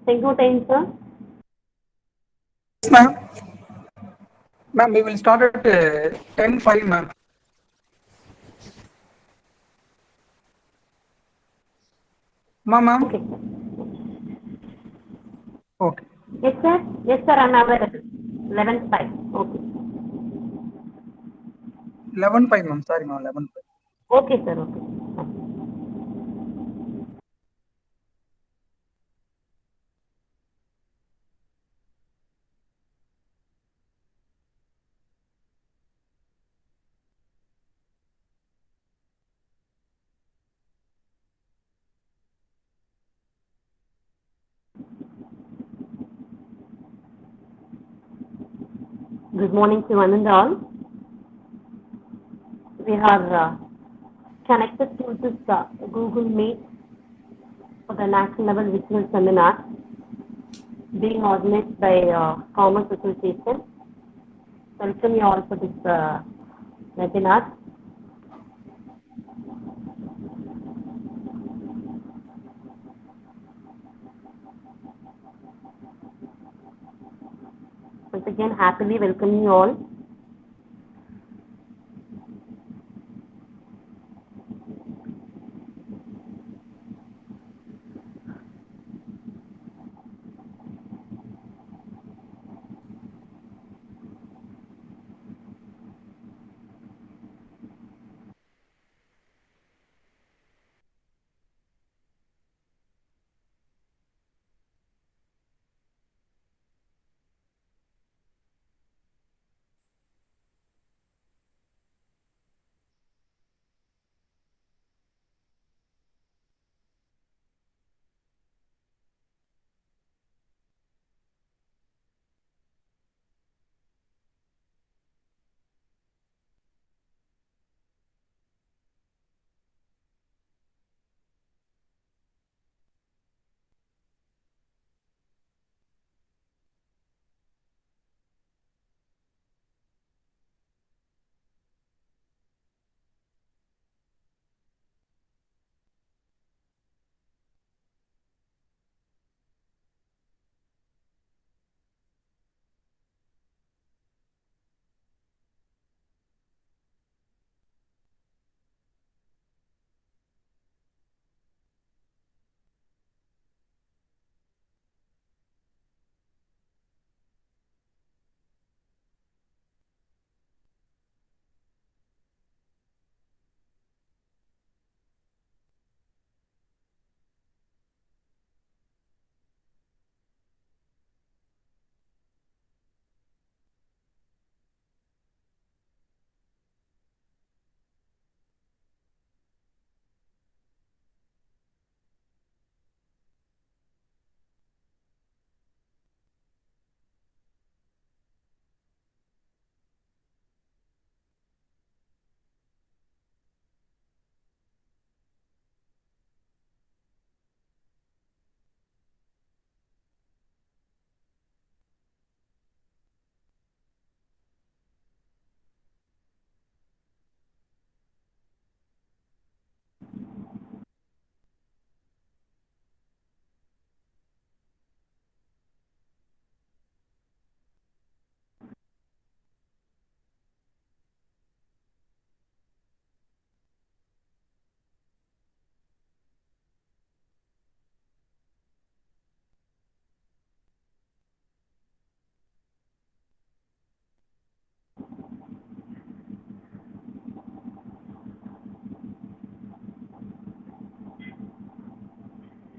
Take your time, sir. Yes, ma'am. Ma'am, we will start at 10:05, ma'am. Ma'am. Okay. Okay. Yes, sir. Yes, sir. I'm available. 11:05. Okay. 11:05, ma'am. Sorry, ma'am. 11:05. Okay, sir. Okay. Good morning to one and all. We are connected to this Google Meet for the national level visual seminar being organized by Commerce Association. Welcome you all for this webinar. Once again, happily welcome you all.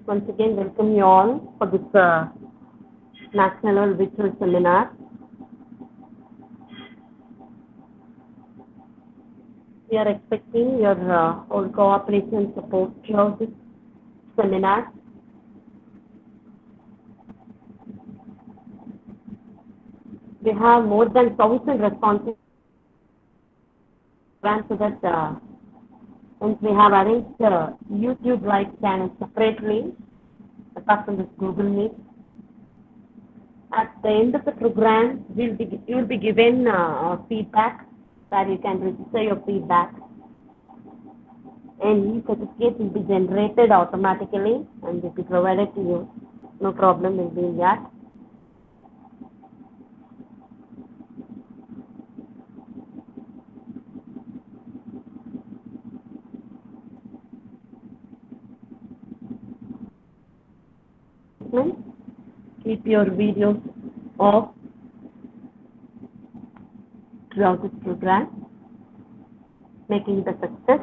Once again, welcome you all for this national level visual seminar. We are expecting your all cooperation and support throughout this seminar. We have more than 1,000 responses so that since we have arranged YouTube live channel separately apart from this Google Meet. At the end of the program, you will be given feedback where you can register your feedback, and e-certificate will be generated automatically and will be provided to you. No problem in doing that. Keep your videos off throughout this program, making it a success.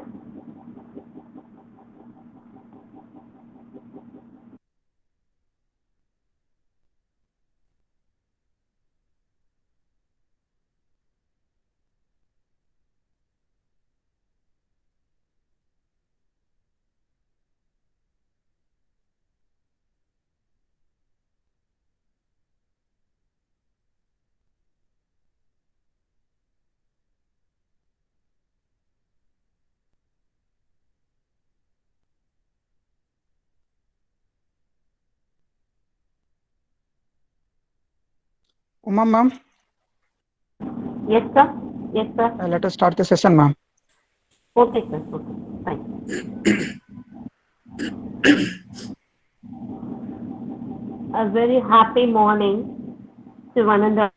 Uma, ma'am, Yes, sir. Yes, sir. let us start the session, ma'am. Okay, sir. Okay. Fine. A very happy morning to one and all.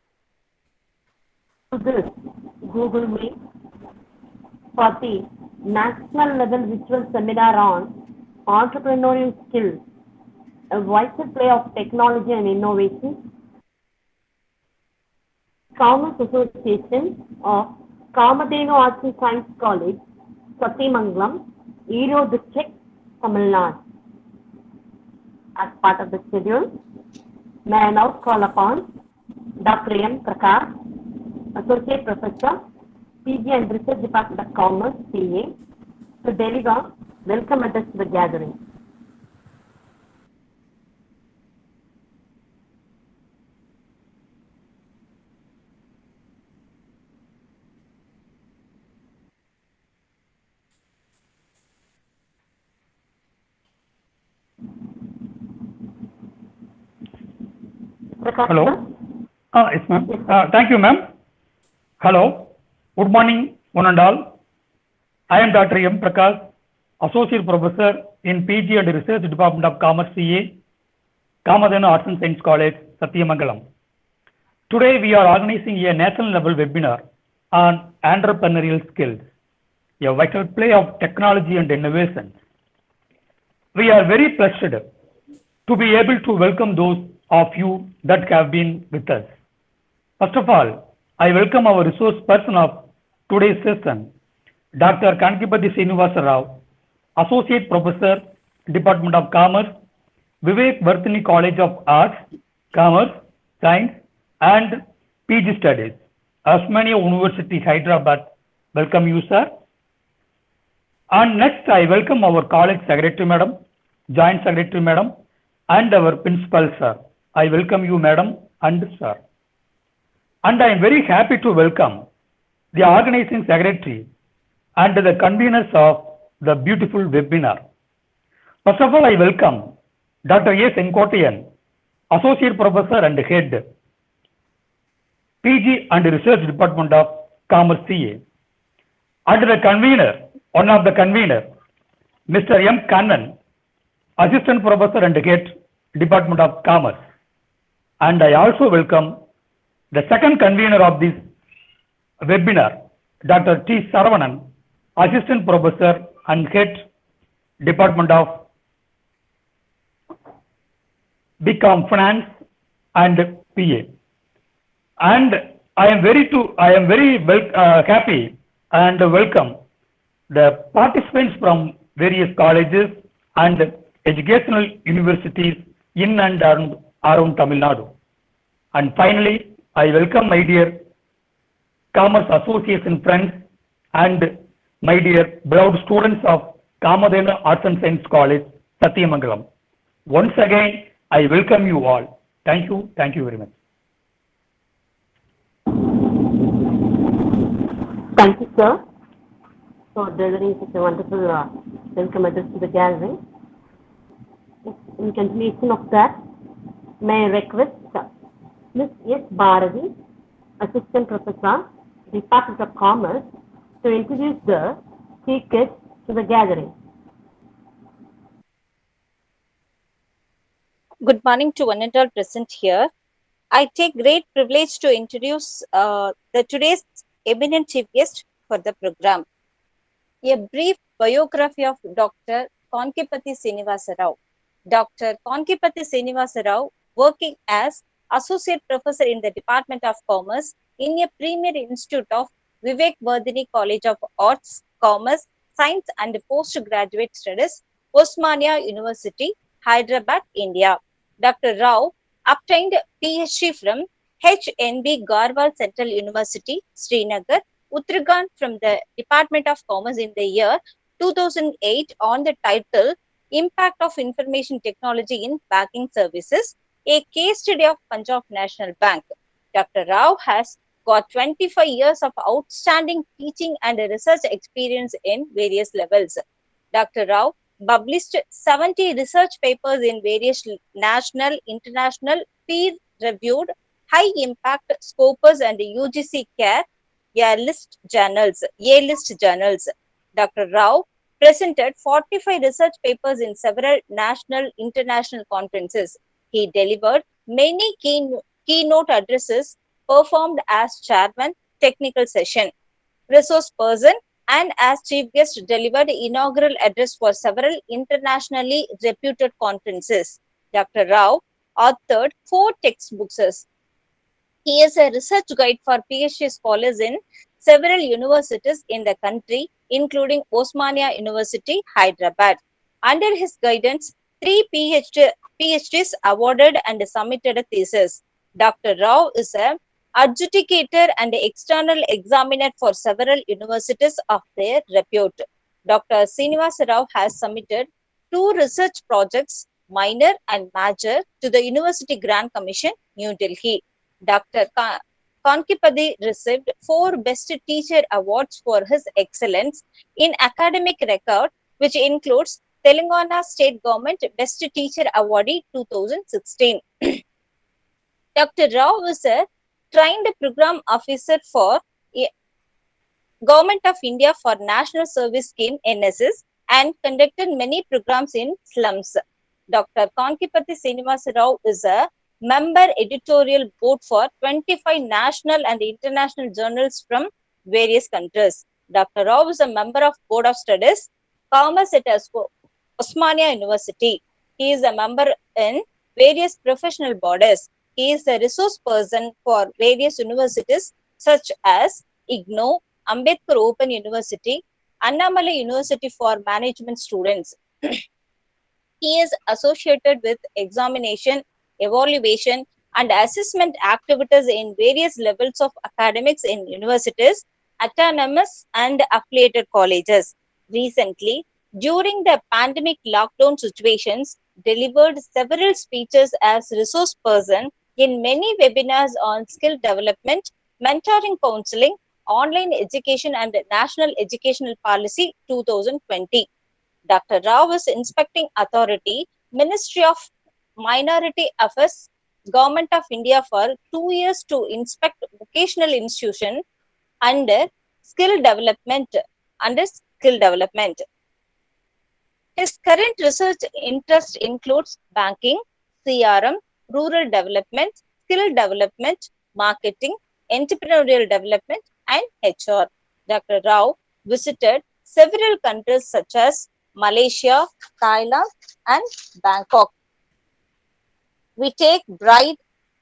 To this Google Meet for the national level virtual seminar on entrepreneurial skills, a vital play of technology and innovation. Commerce Association of Kamadhenu Arts and Science College, Satyamangalam, Erode District, Tamil Nadu. As part of the schedule, may I now call upon Dr. M. Prakash, Associate Professor, PG and Research Department of Commerce, CA, to deliver welcome address to the gathering. Prakash, Hello. sir? Yes, ma'am. Thank you, ma'am. Hello. Good morning, one and all. I am Dr. M. Prakash, Associate Professor in PG and Research Department of Commerce, CA, Kamadhenu Arts and Science College, Satyamangalam. Today, we are organizing a national level webinar on entrepreneurial skills, a vital play of technology and innovation. We are very pleased to be able to welcome those of you that have been with us. First of all, I welcome our resource person of today's session, Dr. Kankipati Srinivasa Rao, Associate Professor, Department of Commerce, Vivek Vartini College of Arts, Commerce, Science, and PG Studies, Osmania University, Hyderabad. Welcome you, sir. And next, I welcome our College Secretary, Madam, Joint Secretary, Madam, and our Principal, sir. I welcome you, Madam and sir. And I am very happy to welcome the Organizing Secretary and the conveners of the beautiful webinar. First of all, I welcome Dr. A. Senkotian, Associate Professor and Head, PG and Research Department of Commerce, CA. And the convener, one of the convener, Mr. M. Kannan, Assistant Professor and Head, Department of Commerce. And I also welcome the second convener of this webinar, Dr. T. Saravanan, Assistant Professor and Head, Department of BCom Finance and PA. And I am very happy and welcome the participants from various colleges and educational universities in and around Tamil Nadu. And finally, I welcome my dear Commerce Association friends and my dear beloved students of Kamadhenu Arts and Science College, Satyamangalam. Once again, I welcome you all. Thank you very much. Thank you, sir, for delivering such a wonderful welcome address to the gathering. In continuation of that, may I request Ms. S. Bharati, Assistant Professor, Department of Commerce, to introduce the speakers to the gathering. Good morning to one and all present here. I take great privilege to introduce the today's eminent chief guest for the program. A brief biography of Dr. Konkipati Srinivasa Rao. Dr. Konkipati Srinivasa Rao, working as Associate Professor in the Department of Commerce in a premier institute of Vivek Vardhini College of Arts, Commerce, Science and Postgraduate Studies, Osmania University, Hyderabad, India. Dr. Rao obtained PhD from HNB Garhwal Central University, Srinagar, Uttarakhand from the Department of Commerce in the year 2008 on the title Impact of Information Technology in Banking Services, a case study of Punjab National Bank. Dr. Rao has got 25 years of outstanding teaching and research experience in various levels. Dr. Rao published 70 research papers in various national, international, peer-reviewed, high-impact Scopus and UGC CARE A-list journals. Dr. Rao presented 45 research papers in several national, international conferences. He delivered many keynote addresses, performed as chairman, technical session, resource person, and as chief guest delivered inaugural address for several internationally reputed conferences. Dr. Rao authored 4 textbooks. He is a research guide for PhD scholars in several universities in the country, including Osmania University, Hyderabad. Under his guidance, 3 PhDs awarded and submitted a thesis. Dr. Rao is a adjudicator and external examiner for several universities of their repute. Dr. Srinivasa Rao has submitted 2 research projects, minor and major, to the University Grant Commission, New Delhi. Dr. Konkipati received 4 Best Teacher Awards for his excellence in academic record, which includes Telangana State Government Best Teacher Awardee 2016. Dr. Rao is a trained program officer for Government of India for National Service Scheme NSS and conducted many programs in slums. Dr. Konkipati Srinivasa Rao is a member editorial board for 25 national and international journals from various countries. Dr. Rao is a member of Board of Studies, Commerce at Osmania University. He is a member in various professional bodies. He is a resource person for various universities such as IGNOU, Ambedkar Open University, Annamalai University for Management Students. He is associated with examination, evaluation, and assessment activities in various levels of academics in universities, autonomous and affiliated colleges. Recently, during the pandemic lockdown situations, delivered several speeches as resource person in many webinars on skill development, mentoring counseling, online education and national educational policy 2020. Dr. Rao is inspecting authority, Ministry of Minority Affairs, Government of India for 2 years to inspect vocational institution under skill development. His current research interest includes banking, CRM, rural development, skill development, marketing, entrepreneurial development, and HR. Dr. Rao visited several countries such as Malaysia, Thailand, and Bangkok. We take pride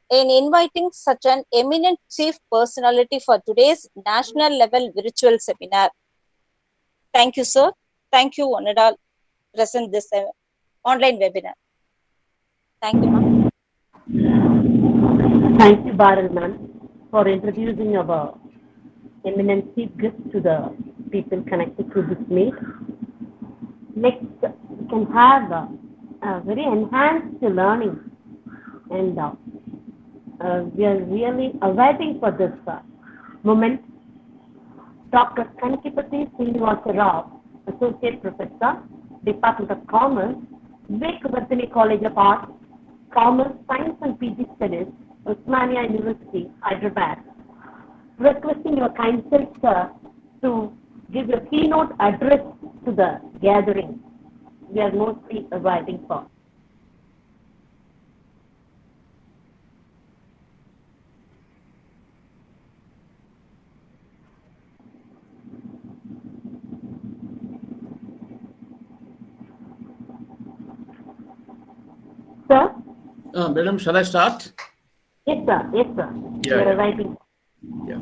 in inviting such an eminent chief personality for today's national level virtual seminar. Thank you, sir. Thank you, one and all present this online webinar. Thank you, ma'am. Thank you, Bharal ma'am, for introducing our eminent chief guest to the people connected to this meet. Next, we can have a very enhanced learning, and we are really awaiting for this moment. Dr. Konkipati Srinivasa Rao, Associate Professor, Department of Commerce, Vivek Vardhini College of Arts, Commerce, Science and PG Studies, Osmania University, Hyderabad. Requesting your kind self, sir, to give a keynote address to the gathering we are mostly waiting for. Sir? Madam, shall I start? Yes, sir. Yes, sir. Yeah, You are yeah. writing. Yeah.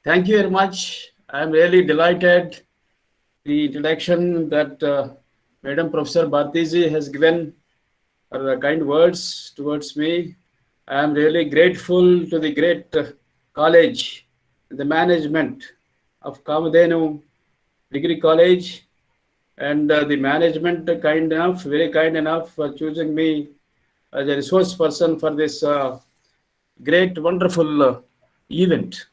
Thank you very much. I'm really delighted the introduction that Madam Professor Bhartiji has given her kind words towards me. I am really grateful to the great college, the management of Kamadhenu Degree College, and the management kind enough, very kind enough for choosing me as a resource person for this great, wonderful event.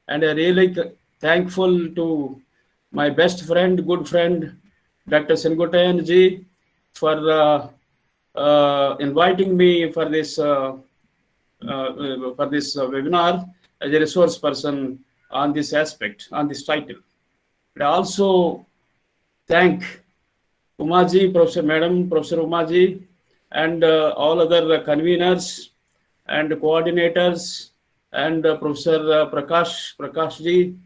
And I really thankful to my best friend, good friend, Dr. Sengotayan ji, for inviting me for this webinar as a resource person on this aspect, on this title. I also thank Umaji, Professor Madam, Professor Umaji, and all other conveners and coordinators, and Professor Prakash ji,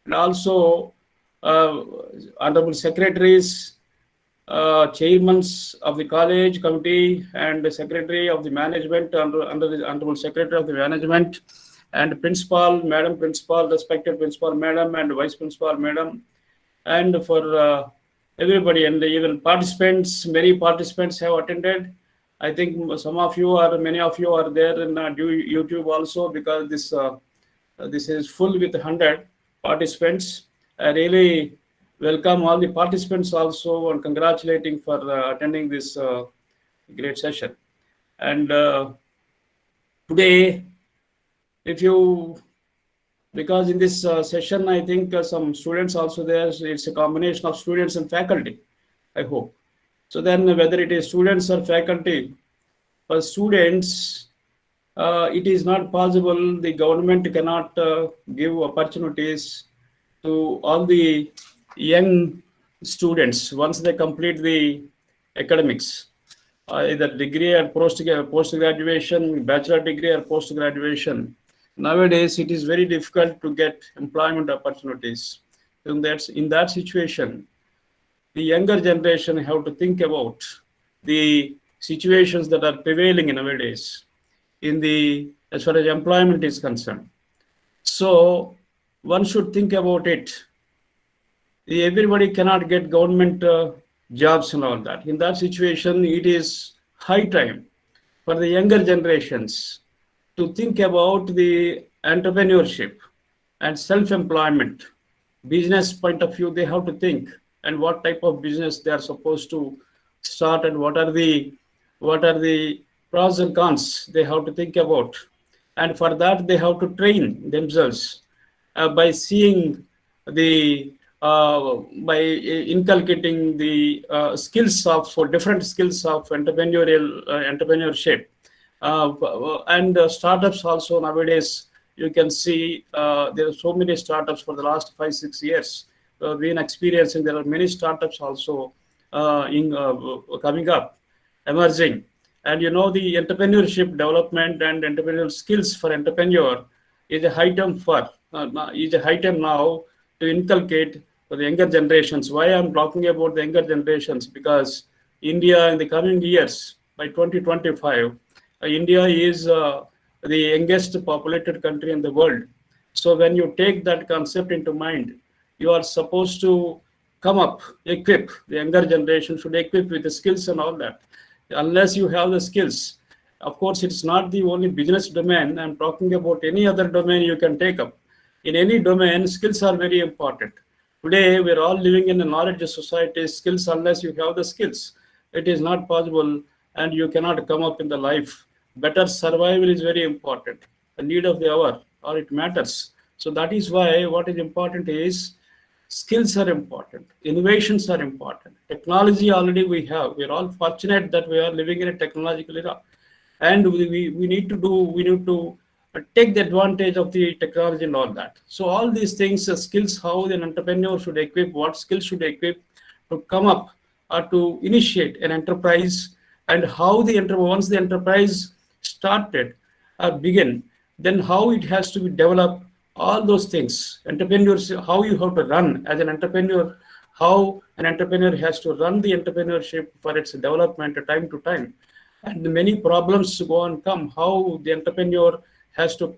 and also honorable secretaries, chairmen of the college committee, and the secretary of the management, under the honorable secretary of the management, and principal, madam principal, respected principal madam, and vice principal madam, and for everybody, and even participants. Many participants have attended. I think some of you or many of you are there in YouTube also, because this is full with 100 participants. I really welcome all the participants also, and congratulating for attending this great session. And today, if you, because in this session, I think some students also there. So it's a combination of students and faculty, I hope. So then whether it is students or faculty, for students, it is not possible. The government cannot give opportunities to all the young students once they complete the academics, either degree or post graduation, bachelor degree or post graduation. Nowadays, it is very difficult to get employment opportunities. In that situation, the younger generation have to think about the situations that are prevailing nowadays as far as employment is concerned. So one should think about it. Everybody cannot get government jobs and all that. In that situation, it is high time for the younger generations to think about the entrepreneurship and self-employment. Business point of view, they have to think, and what type of business they are supposed to start, and what are the pros and cons they have to think about. And for that, they have to train themselves by seeing by inculcating the skills of, for different skills of entrepreneurship. And startups also nowadays, you can see there are so many startups for the last 5-6 years. Been experiencing, there are many startups also coming up, emerging. And you know, the entrepreneurship development and entrepreneurial skills for entrepreneur is a high time now to inculcate for the younger generations. Why I'm talking about the younger generations? Because India in the coming years, by 2025, India is the youngest populated country in the world. So when you take that concept into mind, you are supposed to come up, equip, the younger generation should equip with the skills and all that. Unless you have the skills, of course, it's not the only business domain. I'm talking about any other domain you can take up. In any domain, skills are very important. Today, we're all living in a knowledge society. Skills, unless you have the skills, it is not possible, and you cannot come up in the life. Better survival is very important. The need of the hour, or it matters. So that is why what is important is skills are important. Innovations are important. Technology already we have. We're all fortunate that we are living in a technological era. And we need to take the advantage of the technology and all that. So all these things, skills, how an entrepreneur should equip, what skills should equip to come up or to initiate an enterprise, and how once the enterprise started or begin, then how it has to be developed, all those things. Entrepreneurs, how you have to run as an entrepreneur, how an entrepreneur has to run the entrepreneurship for its development time to time. and many problems go and come. How the entrepreneur has to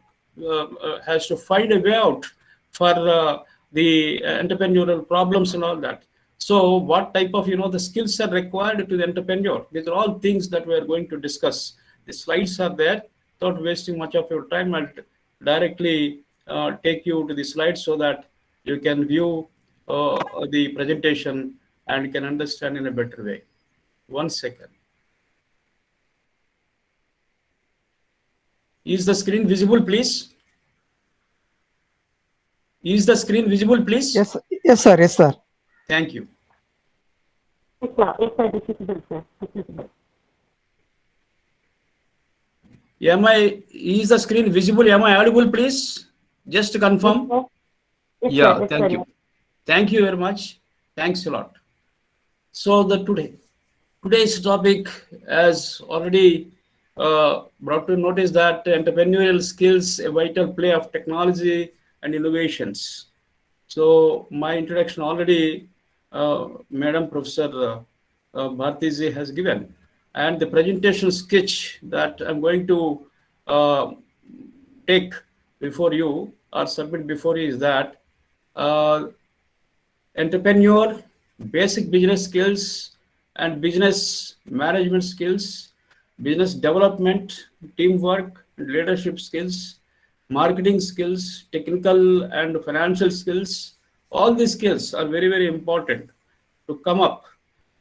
find a way out for the entrepreneurial problems and all that. So what type of the skills are required to the entrepreneur? These are all things that we are going to discuss. The slides are there. Without wasting much of your time, I'll directly take you to the slides so that you can view the presentation and can understand in a better way. 1 second. Is the screen visible, please? Is the screen visible, please? Yes, yes, sir. Yes, sir. Thank you. Yes, sir. Yes, sir. This is visible, sir. This is visible. Is the screen visible? Am I audible, please? Just to confirm. Yes, sir. Yes, Yeah, sir. Yes, thank sir. you. Thank you very much. Thanks a lot. So today's topic, as already brought to notice, that entrepreneurial skills, a vital play of technology and innovations. So my introduction already, Madam Professor Bhartiji has given, and the presentation sketch that I'm going to take before you or submit before you is that entrepreneur, basic business skills and business management skills, business development, teamwork, leadership skills, marketing skills, technical and financial skills. All these skills are very, very important to come up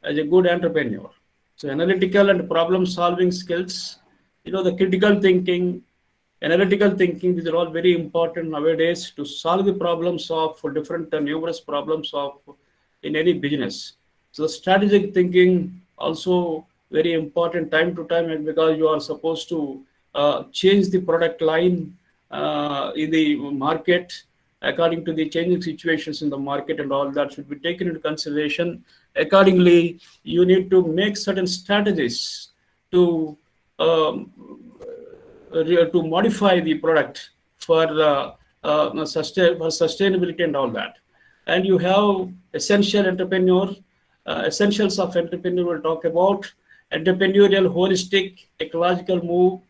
as a good entrepreneur. So analytical and problem solving skills, the critical thinking, analytical thinking, these are all very important nowadays to solve the problems of different numerous problems of in any business. So strategic thinking also very important time to time, and because you are supposed to change the product line in the market according to the changing situations in the market, and all that should be taken into consideration. Accordingly, you need to make certain strategies to modify the product for sustainability and all that. And you have essentials of entrepreneur. We'll talk about entrepreneurial holistic ecological move,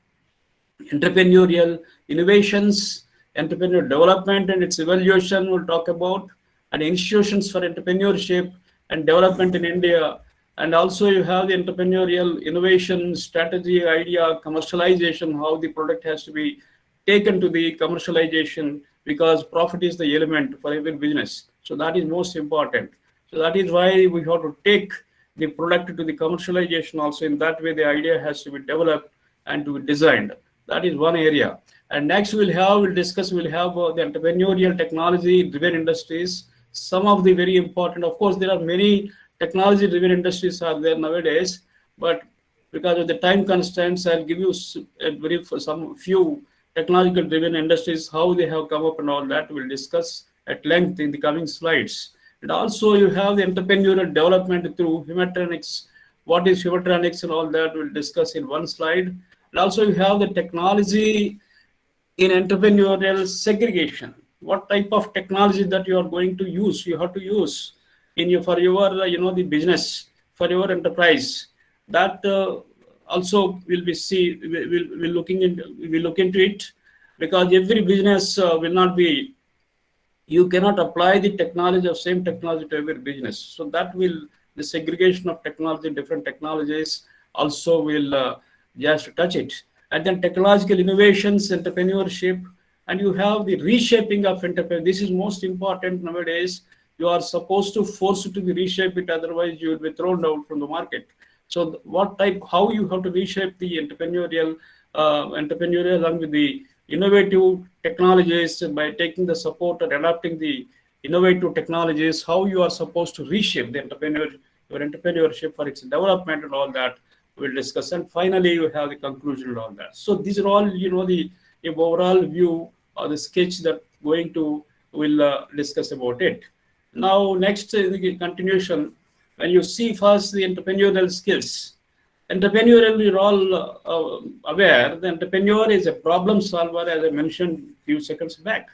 entrepreneurial innovations, entrepreneurial development and its evaluation we'll talk about, and institutions for entrepreneurship and development in India. And also you have the entrepreneurial innovation, strategy, idea, commercialization, how the product has to be taken to the commercialization, because profit is the element for every business. So that is most important. So that is why we have to take the product to the commercialization also. In that way, the idea has to be developed and to be designed. That is one area. And next we'll have the entrepreneurial technology driven industries. Some of the very important, of course, there are many technology driven industries are there nowadays, but because of the time constraints, I'll give you a brief some few technological driven industries, how they have come up and all that we'll discuss at length in the coming slides. And also you have the entrepreneurial development through humatronics. What is humatronics and all that we'll discuss in one slide. And also you have the technology in entrepreneurial segregation. What type of technology that you are going to use, you have to use in for your the business, for your enterprise. That also will be we'll look into it, because every business will not be, you cannot apply the technology of same technology to every business. So that will, the segregation of technology, different technologies also will just touch it. And then technological innovations, entrepreneurship, and you have the reshaping of entrepreneur. This is most important nowadays. You are supposed to force it to be reshape it, otherwise you will be thrown out from the market. So what type, how you have to reshape the entrepreneurial along with the innovative technologies by taking the support or adapting the innovative technologies, how you are supposed to reshape the your entrepreneurship for its development and all that we'll discuss. And finally, you have the conclusion and all that. So these are all, the overall view or the sketch that we'll discuss about it. Now, next the continuation. When you see first the entrepreneurial skills, entrepreneurial, you're all aware, the entrepreneur is a problem solver, as I mentioned a few seconds back,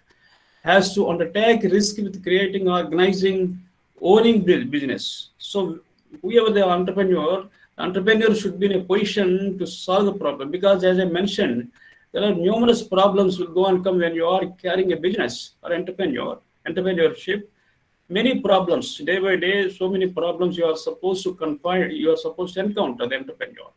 has to undertake risk with creating, organizing, owning business. So whoever the entrepreneur Entrepreneur should be in a position to solve the problem, because as I mentioned, there are numerous problems will go and come when you are carrying a business or entrepreneurship. Many problems day by day, so many problems you are supposed to confine, you are supposed to encounter the entrepreneur.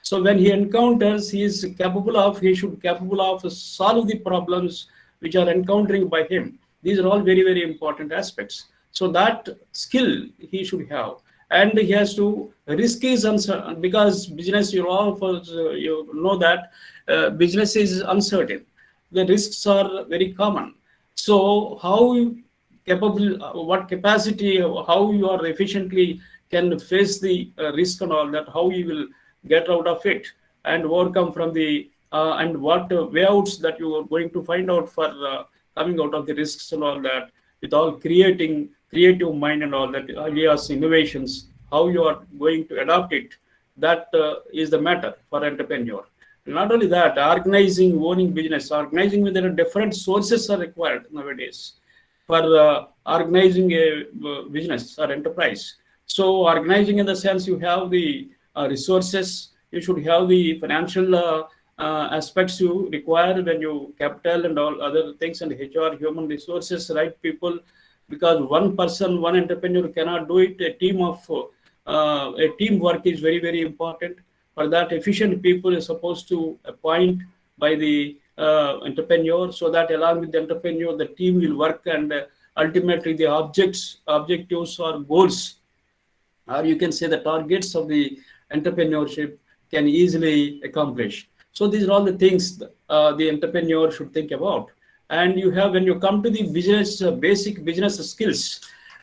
So when he encounters, he should capable of solve the problems which are encountering by him. These are all very, very important aspects. So that skill he should have, and he has to risk his uncertain, because business, you all you know that business is uncertain. The risks are very common. So how capable, what capacity, how you are efficiently can face the risk and all that, how you will get out of it and overcome from the and what way outs that you are going to find out for coming out of the risks and all that, with all creating creative mind and all that ideas, innovations, how you are going to adopt it, that is the matter for entrepreneur. Not only that, organizing, owning business, organizing with different sources are required nowadays for organizing a business or enterprise. So organizing in the sense, you have the resources, you should have the financial aspects you require when you capital and all other things, and HR, human resources, right people, because one person, one entrepreneur cannot do it. A teamwork is very, very important. For that, efficient people is supposed to appoint by the entrepreneur, so that along with the entrepreneur, the team will work, and ultimately the objectives or goals, or you can say the targets of the entrepreneurship can easily accomplish. So these are all the things the entrepreneur should think about. And you have, when you come to the business, basic business skills,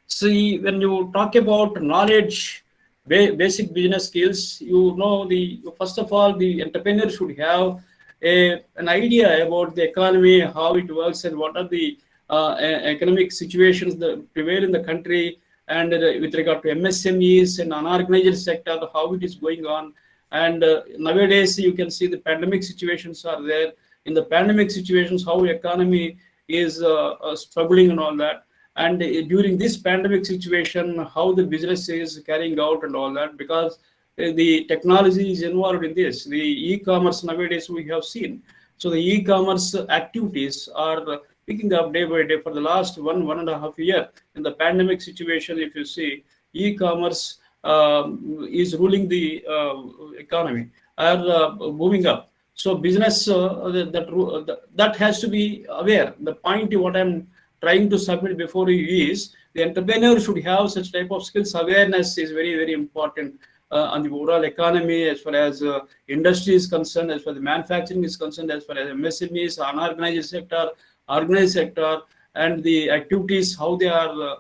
see, when you talk about knowledge, basic business skills, you know, the first of all, the entrepreneur should have an idea about the economy, how it works, and what are the economic situations that prevail in the country, and with regard to MSMEs and unorganized sector, how it is going on. And nowadays, you can see the pandemic situations are there. In the pandemic situations, how economy is struggling and all that. And during this pandemic situation, how the business is carrying out and all that, because the technology is involved in this. The e-commerce nowadays we have seen. So the e-commerce activities are picking up day by day for the last 1.5 years. In the pandemic situation, if you see, e-commerce is ruling the economy, are moving up. So business that has to be aware. The point what I'm trying to submit before you is, the entrepreneur should have such type of skills. Awareness is very, very important on the overall economy, as far as industry is concerned, as far as manufacturing is concerned, as far as MSMEs, unorganized sector, organized sector, and the activities, how they are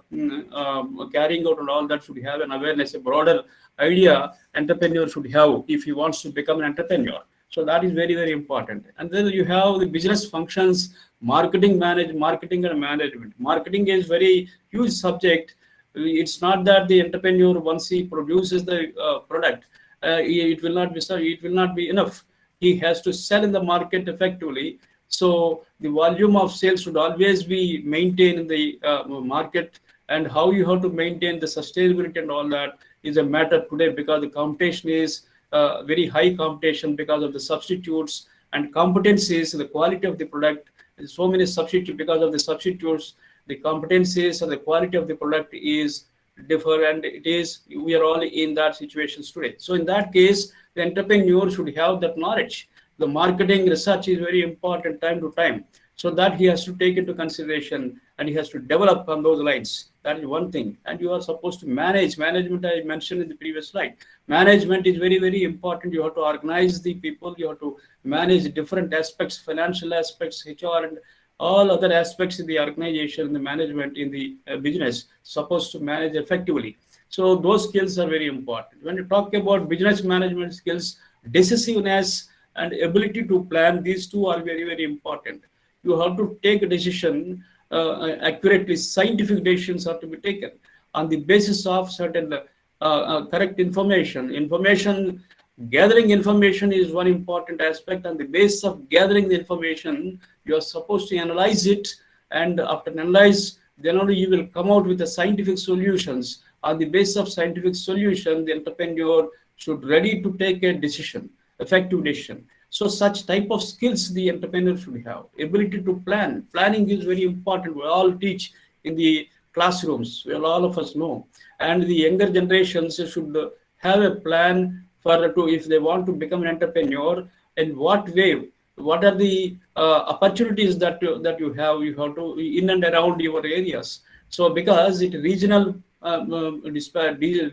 carrying out and all that, should have an awareness, a broader idea entrepreneur should have if he wants to become an entrepreneur. So that is very, very important. And then you have the business functions, marketing and management. Marketing is very huge subject. It's not that the entrepreneur, once he produces the product, it will not be enough. He has to sell in the market effectively. So the volume of sales should always be maintained in the market, and how you have to maintain the sustainability and all that is a matter today, because the competition is very high competition because of the substitutes and competencies, the quality of the product. There's so many substitutes. Because of the substitutes, the competencies and the quality of the product is differ, and we are all in that situations today. So in that case, the entrepreneur should have that knowledge. The marketing research is very important time to time, so that he has to take into consideration, and he has to develop on those lines. That is one thing. And you are supposed to management. I mentioned in the previous slide, management is very, very important. You have to organize the people, you have to manage different aspects, financial aspects, HR, and all other aspects in the organization, the management in the business, supposed to manage effectively. So those skills are very important. When you talk about business management skills, decisiveness and ability to plan, these two are very, very important. You have to take a decision accurately. Scientific decisions are to be taken on the basis of certain correct information. Gathering information is one important aspect. On the basis of gathering the information, you are supposed to analyze it, and after analyze, then only you will come out with the scientific solutions. On the basis of scientific solution, the entrepreneur should ready to take a decision, effective decision. So such type of skills the entrepreneur should have. Ability to plan. Planning is very important. We all teach in the classrooms. Well, all of us know. And the younger generations should have a plan for to if they want to become an entrepreneur, in what way, what are the opportunities that you have to in and around your areas. So because it regional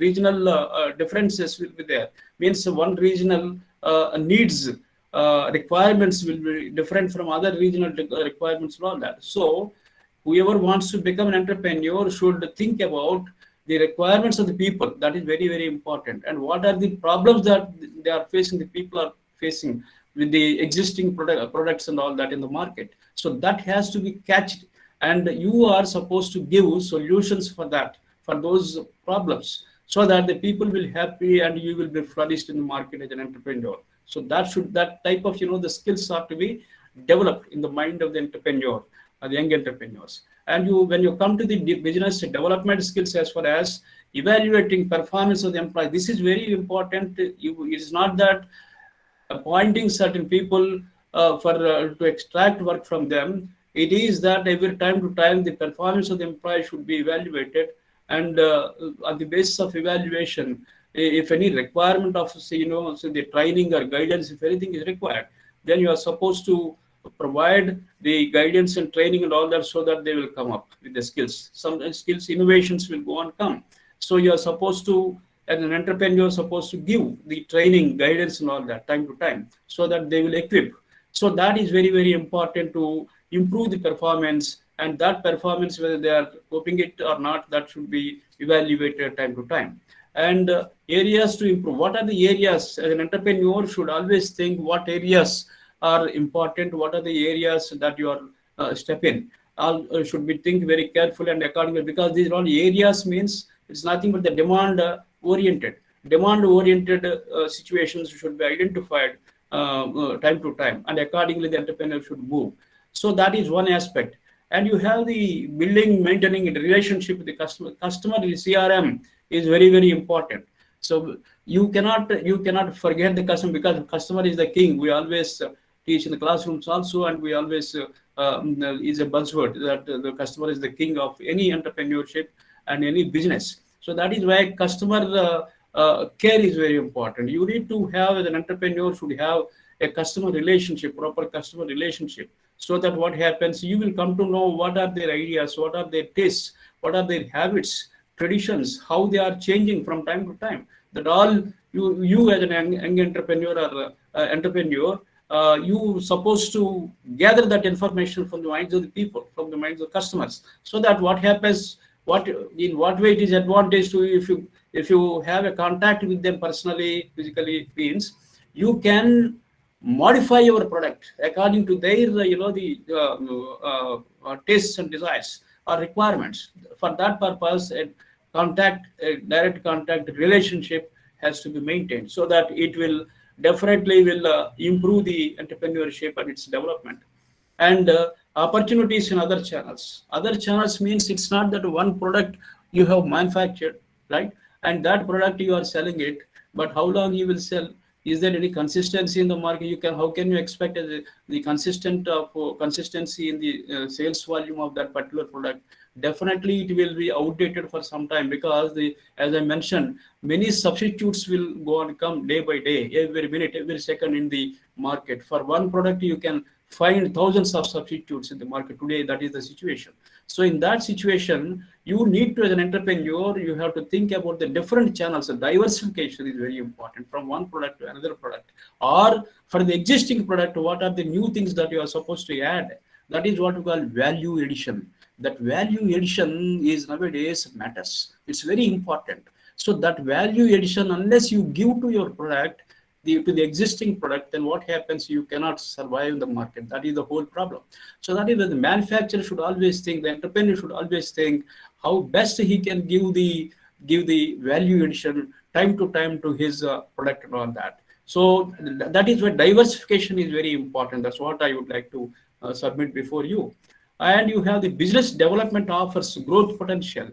regional differences will be there, means one regional needs requirements will be different from other regional requirements and all that. So whoever wants to become an entrepreneur should think about the requirements of the people. That is very, very important. And what are the problems that they are facing, the people are facing with the existing products and all that in the market. So that has to be catched, and you are supposed to give solutions for that, for those problems, so that the people will happy and you will be flourished in the market as an entrepreneur. So that type of the skills are to be developed in the mind of the entrepreneur, the young entrepreneurs. And when you come to the business development skills, as far as evaluating performance of the employee, this is very important. It is not that appointing certain people to extract work from them. It is that every time to time the performance of the employee should be evaluated, and on the basis of evaluation, if any requirement of so the training or guidance, if anything is required, then you are supposed to provide the guidance and training and all that, so that they will come up with the skills. Some skills innovations will go and come. So you are supposed to, as an entrepreneur, supposed to give the training, guidance and all that time to time, so that they will equip. So that is very, very important to improve the performance, and that performance, whether they are coping it or not, that should be evaluated time to time. And areas to improve. What are the areas? As an entrepreneur should always think what areas are important, what are the areas that you are step in. All should be think very carefully and accordingly, because these are all areas, means it's nothing but the demand oriented situations should be identified time to time, and accordingly the entrepreneur should move. So that is one aspect. And you have the building, maintaining the relationship with the customer. CRM is very, very important. So you cannot forget the customer, because the customer is the king. We always teach in the classrooms also, and we always is a buzzword that the customer is the king of any entrepreneurship and any business. So that is why customer care is very important. You need to have, as an entrepreneur, should have a customer relationship, proper customer relationship, so that what happens, you will come to know what are their ideas, what are their tastes, what are their habits, traditions, how they are changing from time to time. That all you as an young entrepreneur or entrepreneur, you supposed to gather that information from the minds of the people, from the minds of customers, so that what happens, in what way it is advantage to you. If you have a contact with them personally, physically, means you can modify your product according to their tastes and desires or requirements. For that purpose, a direct contact relationship has to be maintained, so that it will definitely improve the entrepreneurship and its development. And opportunities in other channels means it's not that one product you have manufactured, right, and that product you are selling it, but how long you will sell? Is there any consistency in the market? How can you expect the consistency in the sales volume of that particular product? Definitely it will be outdated for some time, because as I mentioned, many substitutes will go and come day by day, every minute, every second in the market. For one product you can find thousands of substitutes in the market today. That is the situation. So in that situation, you need to, as an entrepreneur, you have to think about the different channels. So diversification is very important, from one product to another product, or for the existing product, what are the new things that you are supposed to add? That is what we call value addition. That value addition is nowadays matters. It's very important. So that value addition, unless you give to your product, to the existing product, then what happens? You cannot survive in the market. That is the whole problem. So that is where the manufacturer should always think, the entrepreneur should always think how best he can give the value addition time to time to his product and all that. So that is where diversification is very important. That's what I would like to submit before you. And you have the business development offers growth potential.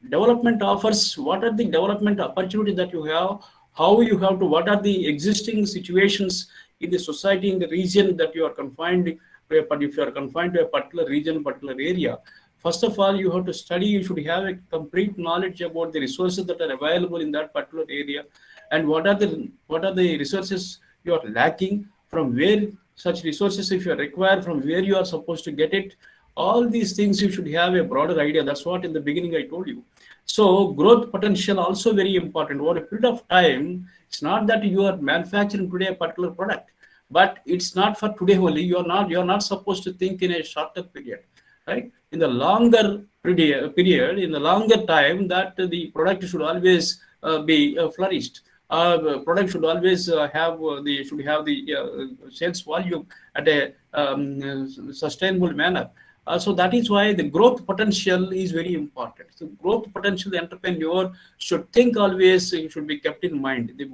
Development offers, what are the development opportunities that you have? how you have to, what are the existing situations in the society, in the region that you are confined to, but if you are confined to a particular region, particular area, first of all, you have to study, you should have a complete knowledge about the resources that are available in that particular area, and what are the resources you are lacking, from where such resources, if you require, from where you are supposed to get it. All these things you should have a broader idea. That's what in the beginning I told you. So growth potential also very important. Over a period of time, it's not that you are manufacturing today a particular product, but it's not for today only. You're not supposed to think in a shorter period, right? In the longer period, in the longer time, that the product should always be flourished. Product should always should have the sales volume at a sustainable manner. So that is why the growth potential is very important. So growth potential, the entrepreneur should think always, should be kept in mind. The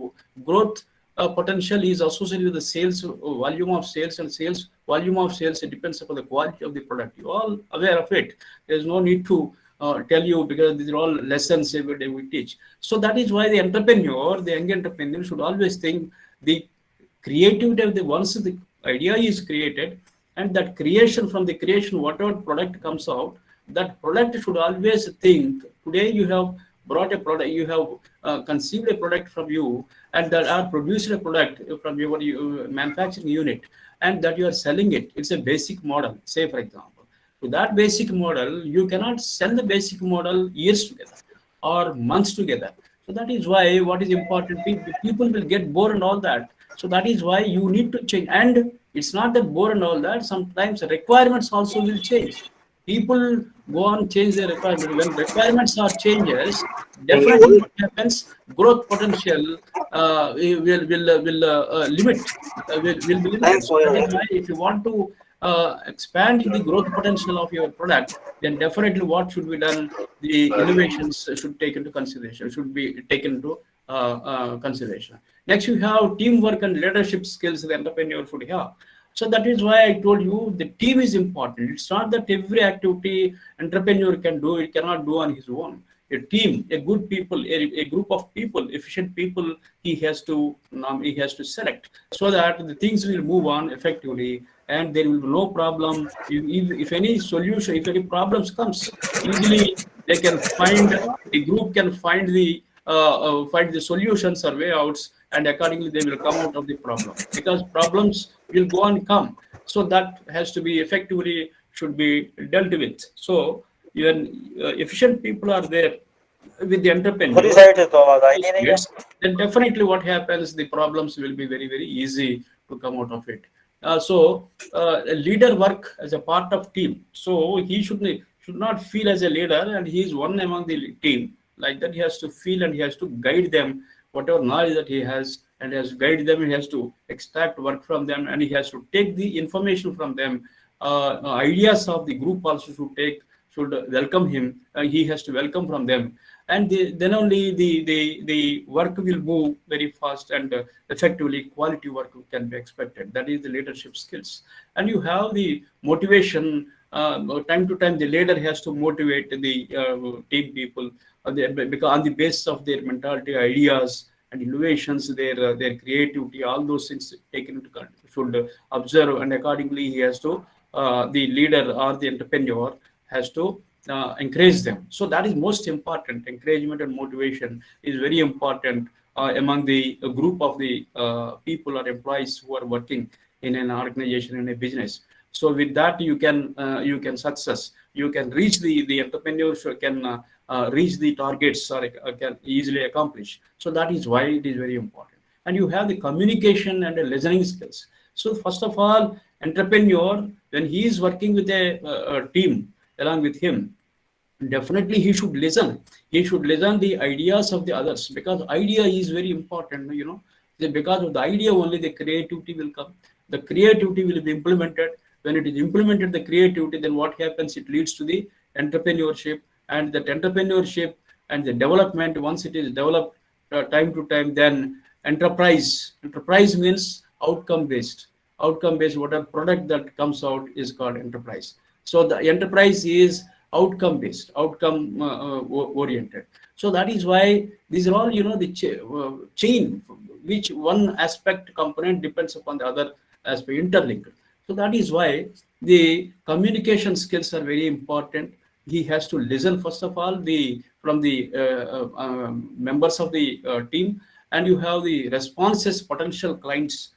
growth potential is associated with the sales volume of sales, and sales volume of sales, it depends upon the quality of the product. You're all aware of it. There's no need to tell you, because these are all lessons every day we teach. So that is why the entrepreneur, the young entrepreneur, should always think the creativity of the, once the idea is created, and that creation, from the creation, whatever product comes out, that product should always think, today you have brought a product, you have conceived a product from you, and that are produced a product from your manufacturing unit, and that you are selling it. It's a basic model, say for example. To that basic model, you cannot sell the basic model years together or months together. So that is why what is important, people will get bored and all that. So that is why you need to change. And it's not that bored and all that. Sometimes requirements also will change. People go on change their requirements. When requirements are changes, definitely what happens, growth potential will limit, will be limited. So that is why if you want to expand the growth potential of your product, then definitely what should be done, the innovations should take into consideration, should be taken into consideration. Next, you have teamwork and leadership skills the entrepreneur should have. So that is why I told you the team is important. It's not that every activity entrepreneur can do, it cannot do on his own. A team, a good people, a group of people, efficient people, he has to select, so that the things will move on effectively, and there will be no problem. If any solution, if any problems comes, easily they can find, the group can find the solutions or way outs, and accordingly they will come out of the problem, because problems will go and come. So that has to be effectively, should be dealt with. So even efficient people are there with the entrepreneur, then definitely what happens, the problems will be very, very easy to come out of it. A leader work as a part of team. So he should not feel as a leader and he is one among the team. Like that, he has to feel and he has to guide them, whatever knowledge that he has, and he has to guide them. He has to extract work from them, and he has to take the information from them. Ideas of the group also should welcome him. He has to welcome from them, and then only the work will move very fast, and effectively quality work can be expected. That is the leadership skills. And you have the motivation. Time to time, the leader has to motivate the team people, because on the basis of their mentality, ideas, and innovations, their creativity, all those things taken into account, should observe, and accordingly he has to, the leader or the entrepreneur has to encourage them. So that is most important. Encouragement and motivation is very important among the group of the people or employees who are working in an organization, in a business. So with that, you can success. You can reach the entrepreneurs can reach the targets, or can easily accomplish. So that is why it is very important. And you have the communication and the listening skills. So first of all, entrepreneur, when he is working with a team along with him, definitely he should listen. He should listen the ideas of the others, because idea is very important. Because of the idea only the creativity will come. The creativity will be implemented. When it is implemented, the creativity, then what happens? It leads to the entrepreneurship, and that entrepreneurship and the development. Once it is developed, time to time, then enterprise. Enterprise means outcome based. Outcome based. Whatever product that comes out is called enterprise. So the enterprise is outcome based, outcome oriented. So that is why these are all, the chain, which one aspect component depends upon the other aspect, interlinked. So that is why the communication skills are very important. He has to listen first of all from the members of the team, and you have the responses, potential clients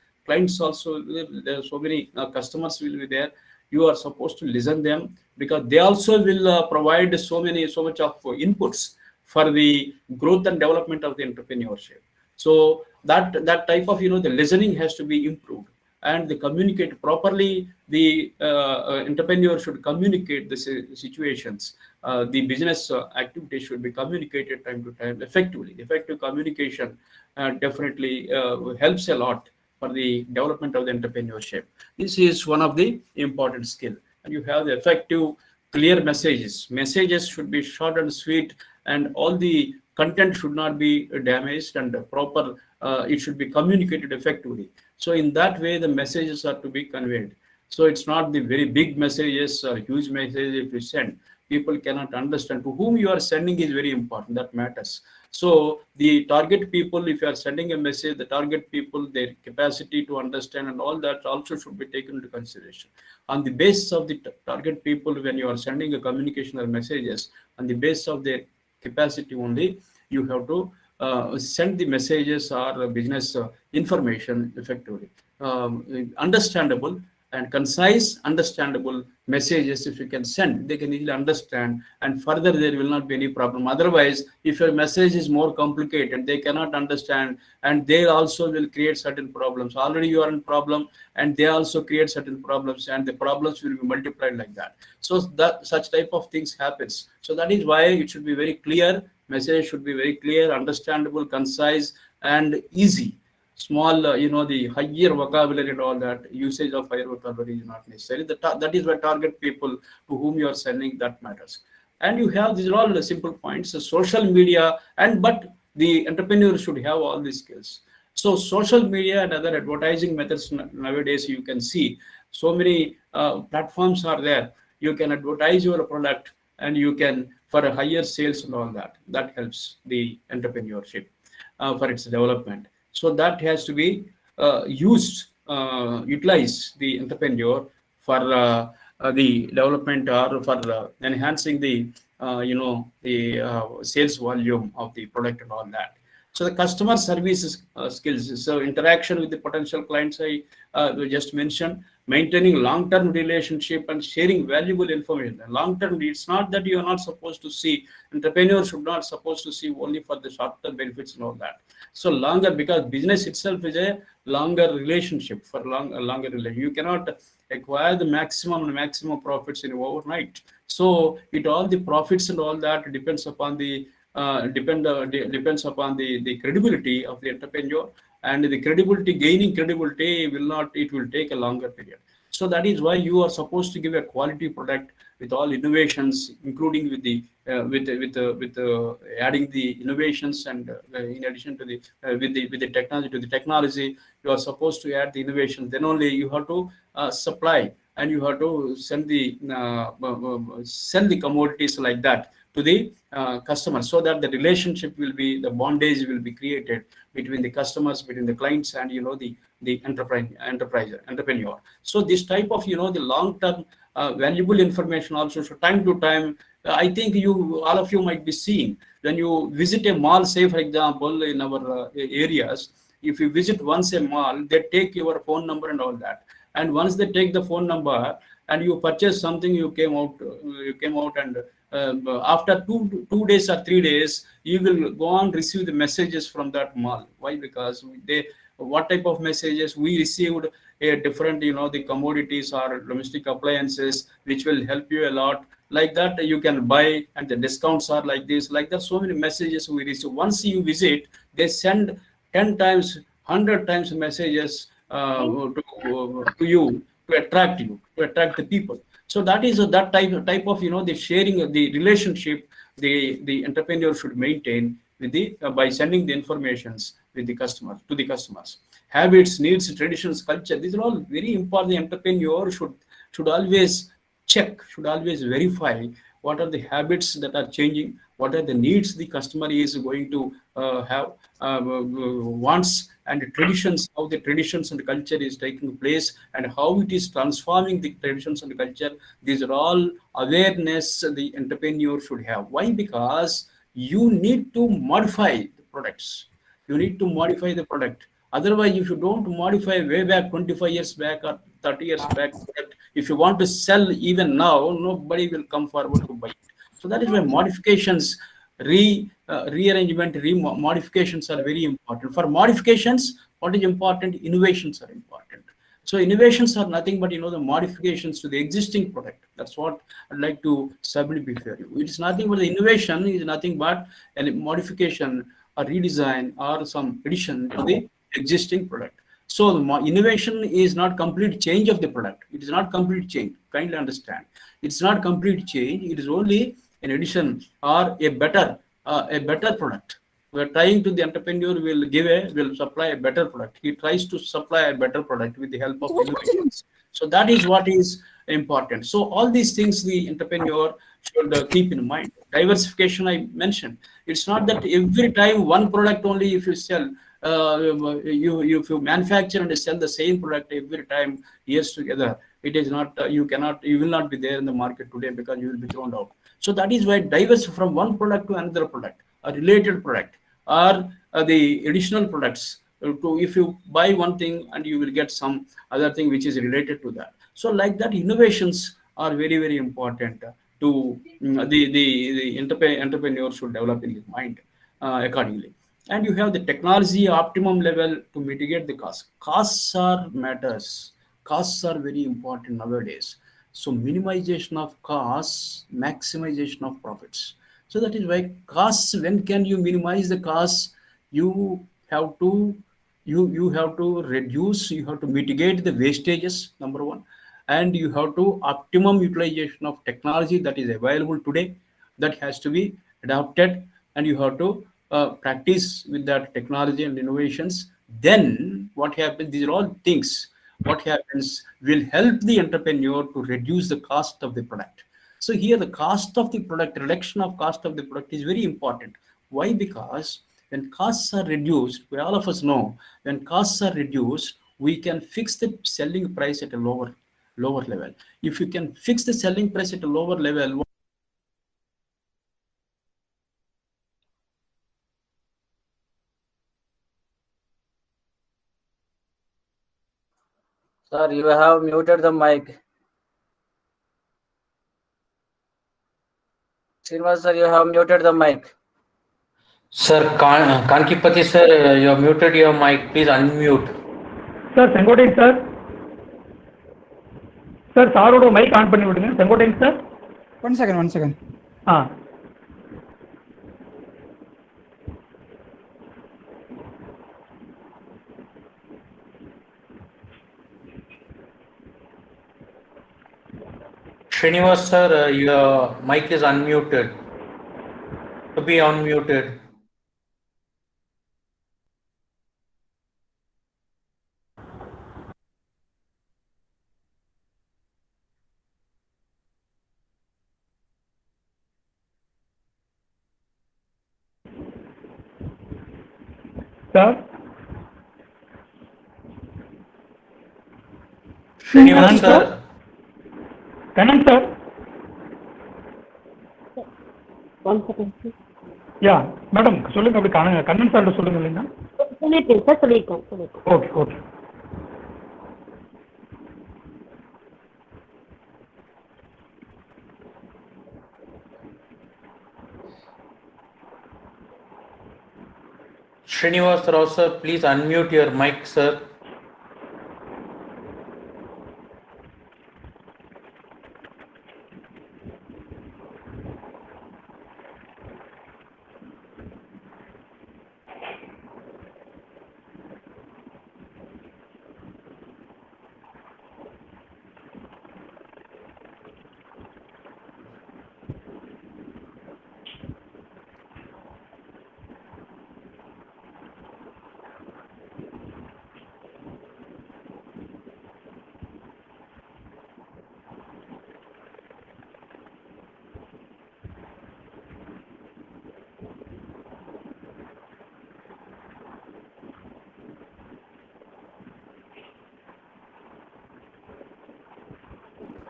also. There are so many customers will be there. You are supposed to listen them, because they also will provide so much of inputs for the growth and development of the entrepreneurship. So that type of, the listening has to be improved, and they communicate properly. The entrepreneur should communicate the situations. The business activity should be communicated time to time effectively. Effective communication definitely helps a lot for the development of the entrepreneurship. This is one of the important skill. And you have the effective, clear messages. Messages should be short and sweet, and all the content should not be damaged, and proper. It should be communicated effectively. So in that way, the messages are to be conveyed. So it's not the very big messages or huge messages. If you send, people cannot understand. To whom you are sending is very important. That matters. So the target people, if you are sending a message, the target people, their capacity to understand and all that also should be taken into consideration. On the basis of the target people, when you are sending a communication or messages, on the basis of their capacity only, you have to send the messages or business information effectively. Understandable and concise, understandable messages, if you can send, they can easily understand, and further there will not be any problem. Otherwise, if your message is more complicated, they cannot understand, and they also will create certain problems. Already you are in problem, and they also create certain problems, and the problems will be multiplied like that. So that such type of things happens. So that is why it should be very clear. Message should be very clear, understandable, concise, and easy. Small, the higher vocabulary and all that, usage of higher vocabulary is not necessary. That is why target people to whom you are sending, that matters. And you have, these are all the simple points. So social media, but the entrepreneur should have all these skills. So social media and other advertising methods nowadays, you can see so many platforms are there. You can advertise your product, and you can, for a higher sales and all that. That helps the entrepreneurship for its development. So that has to be utilize the entrepreneur for the development, or for enhancing the sales volume of the product and all that. So the customer service skills, so interaction with the potential clients, I just mentioned, maintaining long-term relationship and sharing valuable information. Long-term, it's not that you are not supposed to see, entrepreneurs should not supposed to see only for the short-term benefits and all that. So longer, because business itself is a longer relationship, for longer relationship. You cannot acquire the maximum profits in overnight. So it all the profits and all that depends upon the depends upon the credibility of the entrepreneur, and the credibility, gaining credibility it will take a longer period. So that is why you are supposed to give a quality product with all innovations, including with the adding the innovations, and in addition to the with the technology, you are supposed to add the innovation. Then only you have to supply, and you have to sell the commodities like that to the customer, so that the relationship will be, the bondage will be created between the customers, between the clients, and the entrepreneur. So this type of the long-term valuable information also. So time to time, I think all of you might be seeing, when you visit a mall, say for example in our areas, if you visit once a mall, they take your phone number and all that. And once they take the phone number and you purchase something, you came out and after two days or 3 days, you will go on receive the messages from that mall. Why? Because what type of messages we received, a different, the commodities or domestic appliances, which will help you a lot. Like that, you can buy, and the discounts are like this, like that. So many messages we receive. Once you visit, they send 10 times, 100 times messages to you, to attract the people. So that is that type of the sharing, the relationship the entrepreneur should maintain with the by sending the informations with the customer, to the customers. Habits, needs, traditions, culture, these are all very important. The entrepreneur should always check, should always verify what are the habits that are changing, what are the needs the customer is going to have, wants, and traditions, how the traditions and culture is taking place, and how it is transforming the traditions and culture. These are all awareness the entrepreneur should have. Why? Because you need to modify the products. You need to modify the product. Otherwise, if you don't modify way back 25 years back or 30 years back, if you want to sell even now, nobody will come forward to buy it. So that is why modifications, rearrangement, modifications are very important. For modifications, what is important? Innovations are important. So innovations are nothing but the modifications to the existing product. That's what I'd like to simplify you. It is nothing but the innovation is nothing but a modification or redesign or some addition to the existing product. So the innovation is not complete change of the product. It is not complete change. Kindly understand. It's not complete change. It is only an addition or a better product. We're trying to the entrepreneur will supply a better product. He tries to supply a better product with the help of innovations. So that is what is important. So all these things the entrepreneur should keep in mind. Diversification I mentioned. It's not that every time one product only if you sell, if you manufacture and sell the same product every time years together, it is not you will not be there in the market today because you will be thrown out. So that is why diverse from one product to another product, a related product, or the additional products. If you buy one thing and you will get some other thing which is related to that. So like that, innovations are very, very important to the entrepreneur should develop in his mind accordingly. And you have the technology optimum level to mitigate the cost. Costs are matters. Costs are very important nowadays. So minimization of costs, maximization of profits. So that is why costs, when can you minimize the costs? You have to you have to reduce, you have to mitigate the wastages, number one, and you have to optimum utilization of technology that is available today, that has to be adopted, and you have to practice with that technology and innovations. Then what happens, these are all things, what happens will help the entrepreneur to reduce the cost of the product. So here the cost of the product, reduction of cost of the product is very important. Why? Because when costs are reduced, we all of us know, when costs are reduced, we can fix the selling price at a lower level. If you can fix the selling price at a lower level, Sir, you have muted the mic. Srinivas, sir, you have muted the mic. Sir, Kankipati sir, you have muted your mic. Please unmute. Sir, Sengotin sir. Sir, சாரோட mic on பண்ணி விடுங்க. Sengottaiyan sir. One second. Srinivas sir, your mic is unmuted. To be unmuted. Sir. Srinivas sir. Kannan sir. One second, please. Yeah, madam, சொல்லுங்க அப்படி Kannan sir சொல்லுங்க இல்லைன்னா. சொல்லிட்டேன் sir, சொல்லிட்டேன். Okay. Srinivas Rao sir, please unmute your mic, sir.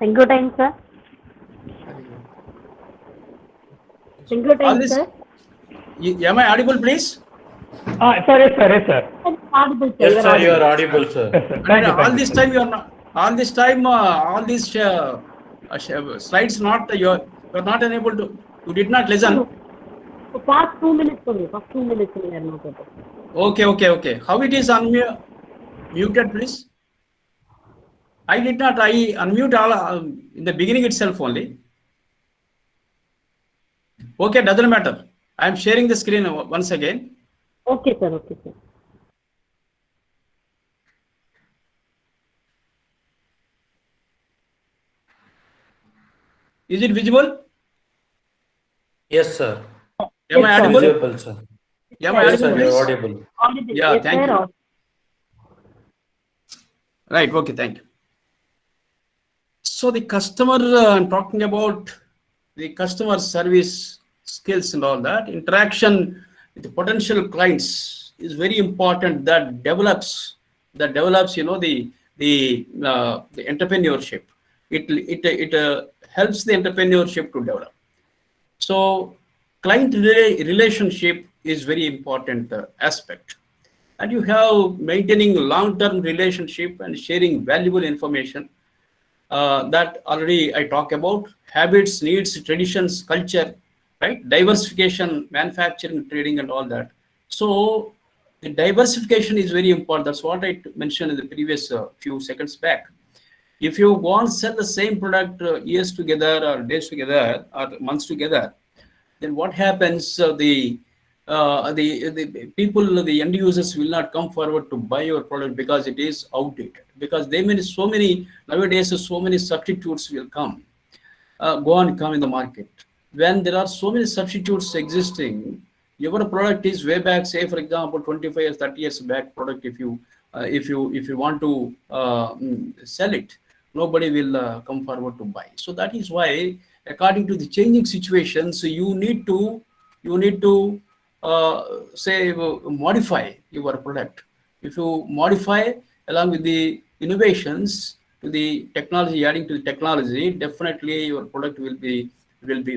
Synchrotime, sir. All Synchrotime, this, sir. am I audible, please? Sir, yes, sir, yes, sir. Audible, sir. Yes, You are sir, you are audible. audible, sir. Yes, sir. And Thank you, all thank you, this sir. time you are not. All this time, all these slides not you're not unable to. You did not listen. So past 2 minutes only. First 2 minutes only are not able. Okay. How it is muted, please? I did not. I unmute all in the beginning itself only. Okay, doesn't matter. I am sharing the screen once again. Okay, sir. Okay, sir. Is it visible? Yes, sir. Am I Yes, sir. audible? Visible, sir. Am I Yes, audible, sir, you please? are audible. Audible. Yeah, Yes, thank sir. you. Right. Okay. Thank you. So the customer, I'm talking about the customer service skills and all that. Interaction with the potential clients is very important. That develops, the entrepreneurship. It helps the entrepreneurship to develop. So client relationship is very important aspect. And you have maintaining long-term relationship and sharing valuable information that already I talk about. Habits, needs, traditions, culture, right? Diversification, manufacturing, trading, and all that. So the diversification is very important. That's what I mentioned in the previous few seconds back. If you go and sell the same product years together or days together or months together, then what happens? The people, the end users will not come forward to buy your product because it is outdated. Because they mean so many nowadays, so many substitutes will come, come in the market. When there are so many substitutes existing, your product is way back. Say, for example, 25 years, 30 years back product. If you want to sell it, nobody will come forward to buy. So that is why, according to the changing situations, you need to say modify your product. If you modify along with the innovations to the technology, adding to the technology, definitely your product will be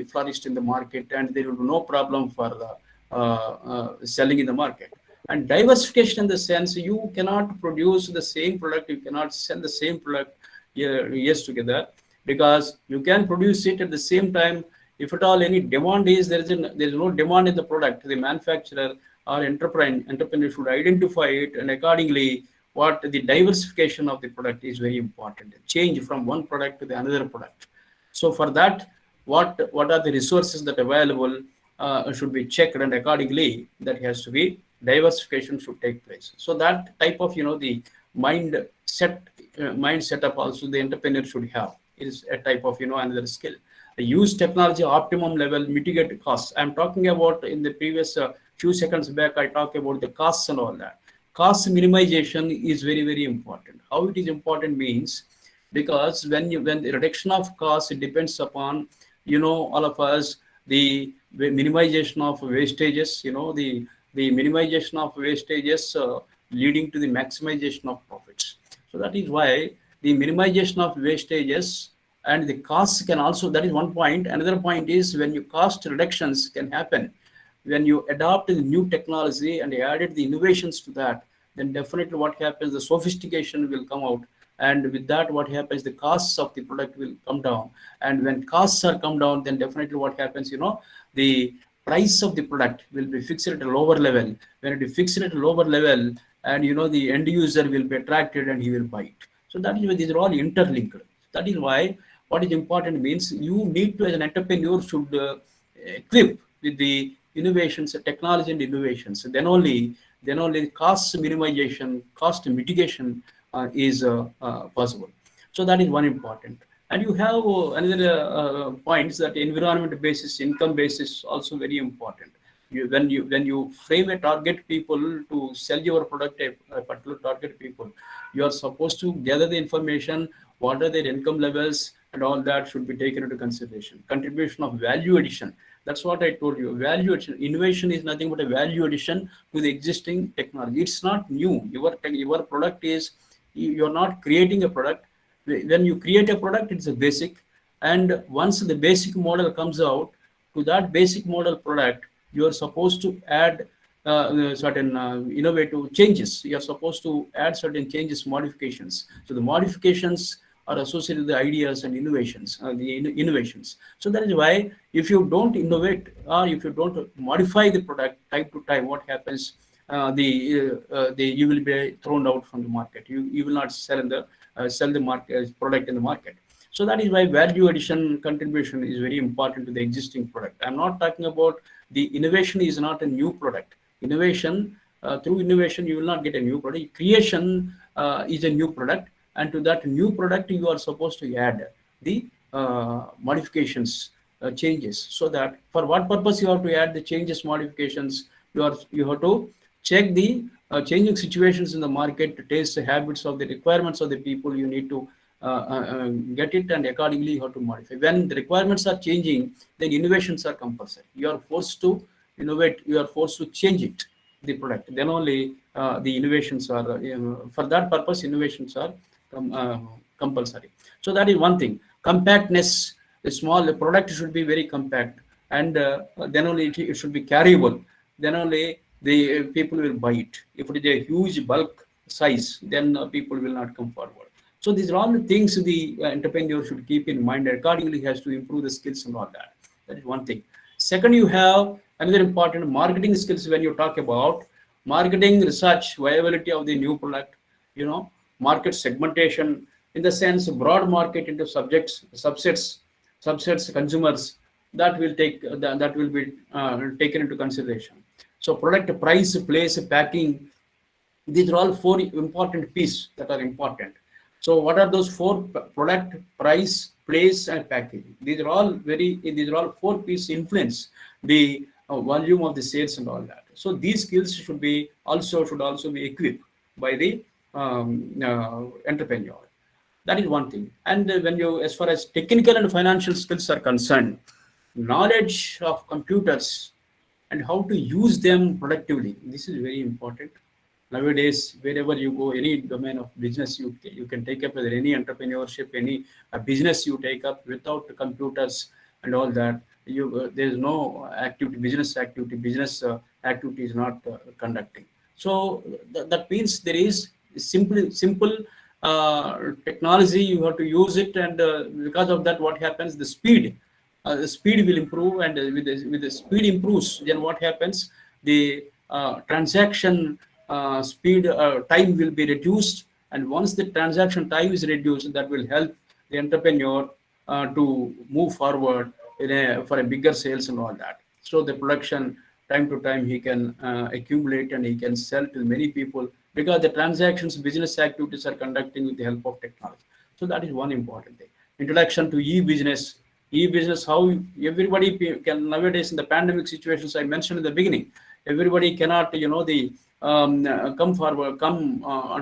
flourished in the market, and there will be no problem for selling in the market. And diversification in the sense, you cannot produce the same product, you cannot sell the same product years together, because you can produce it at the same time. If at all any demand is there is no demand in the product, the manufacturer or entrepreneur should identify it, and accordingly what the diversification of the product is very important. Change from one product to the another product. So for that, what are the resources that are available should be checked, and accordingly that has to be diversification should take place. So that type of the mind setup also the entrepreneur should have. It is a type of another skill. Use technology optimum level, mitigate costs. I'm talking about in the previous few seconds back, I talked about the costs and all that. Cost minimization is very, very important. How it is important means, because when the reduction of cost, it depends upon all of us, the minimization of wastages, the minimization of wastages leading to the maximization of profits. So that is why the minimization of wastages and the costs can also, that is one point. Another point is when your cost reductions can happen when you adopt the new technology and added the innovations to that, then definitely what happens, the sophistication will come out, and with that what happens, the costs of the product will come down. And when costs are come down, then definitely what happens, the price of the product will be fixed at a lower level. When it is fixed at a lower level, and the end user will be attracted and he will buy it. So that is why these are all interlinked. That is why what is important means, you need to, as an entrepreneur, should equip with the innovations, technology and innovations. Then only cost minimization, cost mitigation is possible. So that is one important. And you have another points, that environment basis, income basis also very important. When you frame a target people to sell your product, a particular target people, you are supposed to gather the information, what are their income levels, and all that should be taken into consideration. Contribution of value addition. That's what I told you. Value addition. Innovation is nothing but a value addition to the existing technology. It's not new. Your product is, you're not creating a product. when you create a product, it's a basic, and once the basic model comes out, to that basic model product, you are supposed to add certain innovative changes. You are supposed to add certain changes, modifications. So the modifications are associated with the ideas and innovations, innovations. So that is why if you don't innovate or if you don't modify the product time to time, what happens? The you will be thrown out from the market. You will not sell the market product in the market. So that is why value addition contribution is very important to the existing product. I'm not talking about the innovation is not a new product. Innovation, through innovation, you will not get a new product. Creation is a new product, and to that new product, you are supposed to add the modifications, changes. So that for what purpose you have to add the changes, modifications, you have to check the changing situations in the market, to taste the habits of the requirements of the people. You need to get it, and accordingly you have to modify. When the requirements are changing, then innovations are compulsory. You are forced to innovate, you are forced to change it, the product. Then only the innovations are, for that purpose, innovations are compulsory. So that is one thing. Compactness, the product should be very compact, and then only it should be carryable. Then only the people will buy it. If it is a huge bulk size, then people will not come forward. So these are all the things the entrepreneur should keep in mind. Accordingly, he has to improve the skills and all that. That is one thing. Second, you have another important marketing skills. When you talk about marketing, research, viability of the new product, market segmentation, in the sense broad market into subsets, consumers, that will be taken into consideration. So product price, place, packing, these are all four important pieces that are important. So what are those four? Product, price, place, and packaging. These are all four pieces influence the volume of the sales and all that. So these skills should also be equipped by the entrepreneur. That is one thing. And when as far as technical and financial skills are concerned, knowledge of computers and how to use them productively, this is very important. Nowadays, wherever you go, any domain of business you can take up, whether any entrepreneurship, any business you take up, without computers and all that, there is no business activity is not conducting. So that means there is simple technology. You have to use it, and because of that, what happens? The speed will improve, and with the speed improves, then what happens? The transaction speed time will be reduced, and once the transaction time is reduced, that will help the entrepreneur to move forward for a bigger sales and all that. So the production, time to time, he can accumulate, and he can sell to many people, because the transactions, business activities are conducting with the help of technology. So that is one important thing. Introduction to e-business, how everybody can nowadays, in the pandemic situations I mentioned in the beginning, everybody cannot come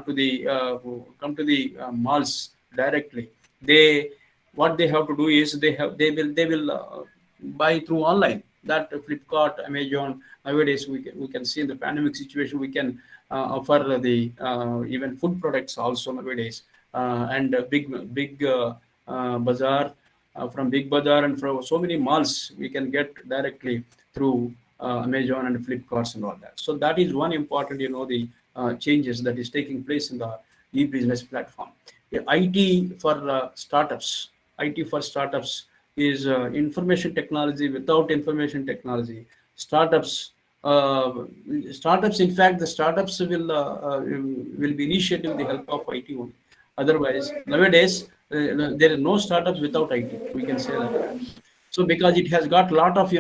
to the malls directly. What they have to do is they will buy through online. That Flipkart, Amazon, nowadays we can see in the pandemic situation, we can offer the even food products also nowadays, and big bazaar, from big bazaar and from so many malls we can get directly through Amazon and Flipkarts and all that. So that is one important, the changes that is taking place in the e-business platform. IT for startups. IT for startups is information technology. Without information technology, startups. In fact, the startups will be initiated with the help of IT only. Otherwise, nowadays there is no startups without IT. We can say that. So because it has got lot of the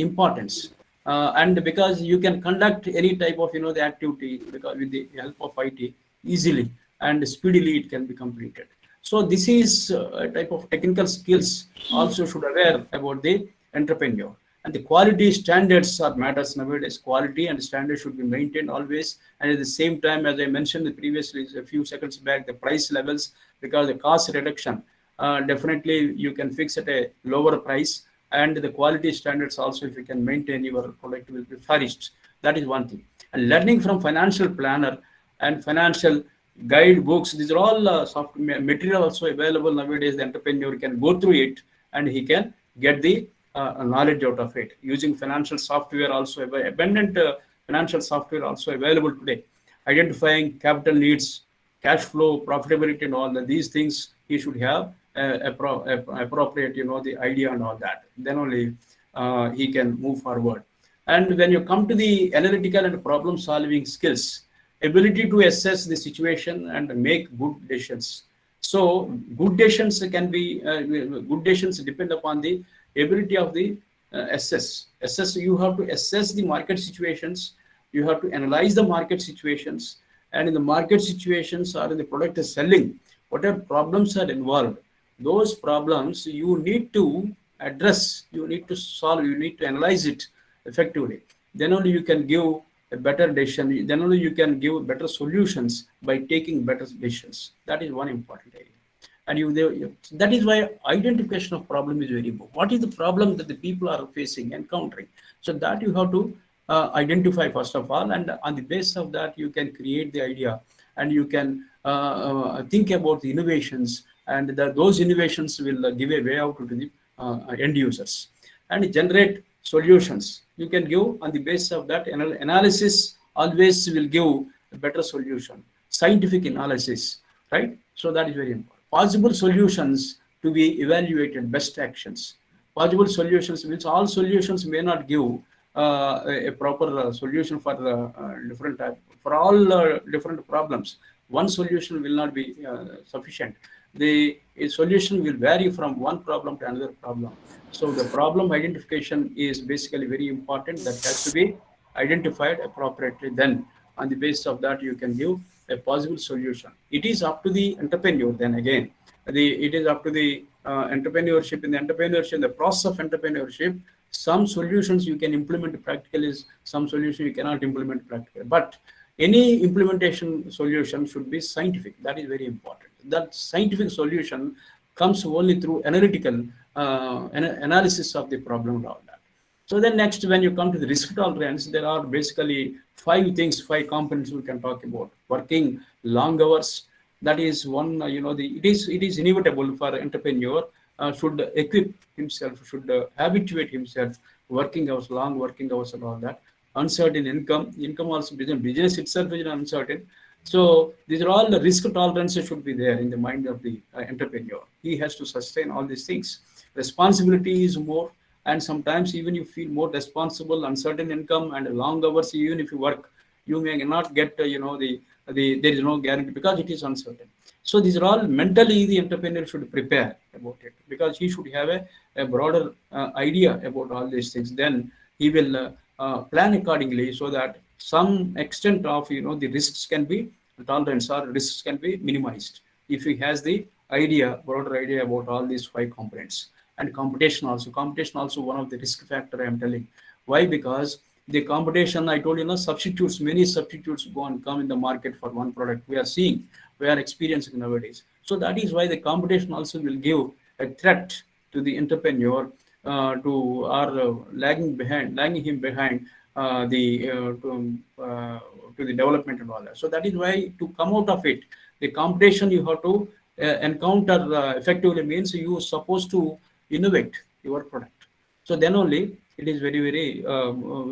importance, and because you can conduct any type of the activity, because with the help of IT easily and speedily it can be completed. So this is a type of technical skills also should aware about the entrepreneur. And the quality standards are matters nowadays. Quality and standards should be maintained always, and at the same time, as I mentioned previously a few seconds back, the price levels, because the cost reduction, definitely you can fix at a lower price, and the quality standards also, if you can maintain, your product will be flourished. That is one thing. And learning from financial planner and financial guide books. These are all material also available nowadays. The entrepreneur can go through it and he can get the knowledge out of it. Using financial software also, abundant financial software also available today. Identifying capital needs, cash flow, profitability, and all that. These things he should have appropriate, the idea and all that. Then only he can move forward. And when you come to the analytical and problem solving skills, ability to assess the situation and make good decisions. So good decisions can be good decisions depend upon the ability of the assess. You have to assess the market situations. You have to analyze the market situations, and in the market situations or in the product is selling, whatever problems are involved, those problems you need to address, you need to solve, you need to analyze it effectively. Then only you can give a better decision. Then only you can give better solutions by taking better decisions. That is one important area. And that is why identification of problem is very important. What is the problem that the people are facing, encountering? So that you have to identify first of all, and on the basis of that you can create the idea, and you can think about the innovations, and those innovations will give a way out to the end users, and generate solutions. You can give on the basis of that analysis always will give a better solution. Scientific analysis, right? So that is very important. Possible solutions to be evaluated, best actions. Possible solutions means all solutions may not give a proper solution for different type, for all different problems. One solution will not be sufficient. The solution will vary from one problem to another problem. So the problem identification is basically very important. That has to be identified appropriately. Then on the basis of that you can give a possible solution. It is up to the entrepreneur. Then again, it is up to the entrepreneurship. In the entrepreneurship, the process of entrepreneurship, some solutions you can implement practically, some solutions you cannot implement practically. But any implementation solution should be scientific. That is very important. That scientific solution comes only through analytical analysis of the problem and all that. So then next, when you come to the risk tolerance, there are basically 5 components we can talk about. Working long hours, that is one, it is inevitable for entrepreneur should equip himself, should habituate himself, long working hours and all that. Uncertain income also, business itself is uncertain. So these are all the risk tolerances should be there in the mind of the entrepreneur. He has to sustain all these things. Responsibility is more, and sometimes even you feel more responsible, uncertain income and long hours. Even if you work, you may not get there is no guarantee because it is uncertain. So these are all mentally the entrepreneur should prepare about it, because he should have a broader idea about all these things. Then he will plan accordingly, so that some extent of the risks can be tolerance or risks can be minimized if he has the broader idea about all these 5 components. And competition also one of the risk factor I am telling. Why? Because the competition, I told you, substitutes, many substitutes go and come in the market for one product. We are experiencing nowadays. So that is why the competition also will give a threat to the entrepreneur lagging him behind to the development and all that. So that is why to come out of it, the competition you have to encounter effectively means you are supposed to innovate your product. So then only it is very, very,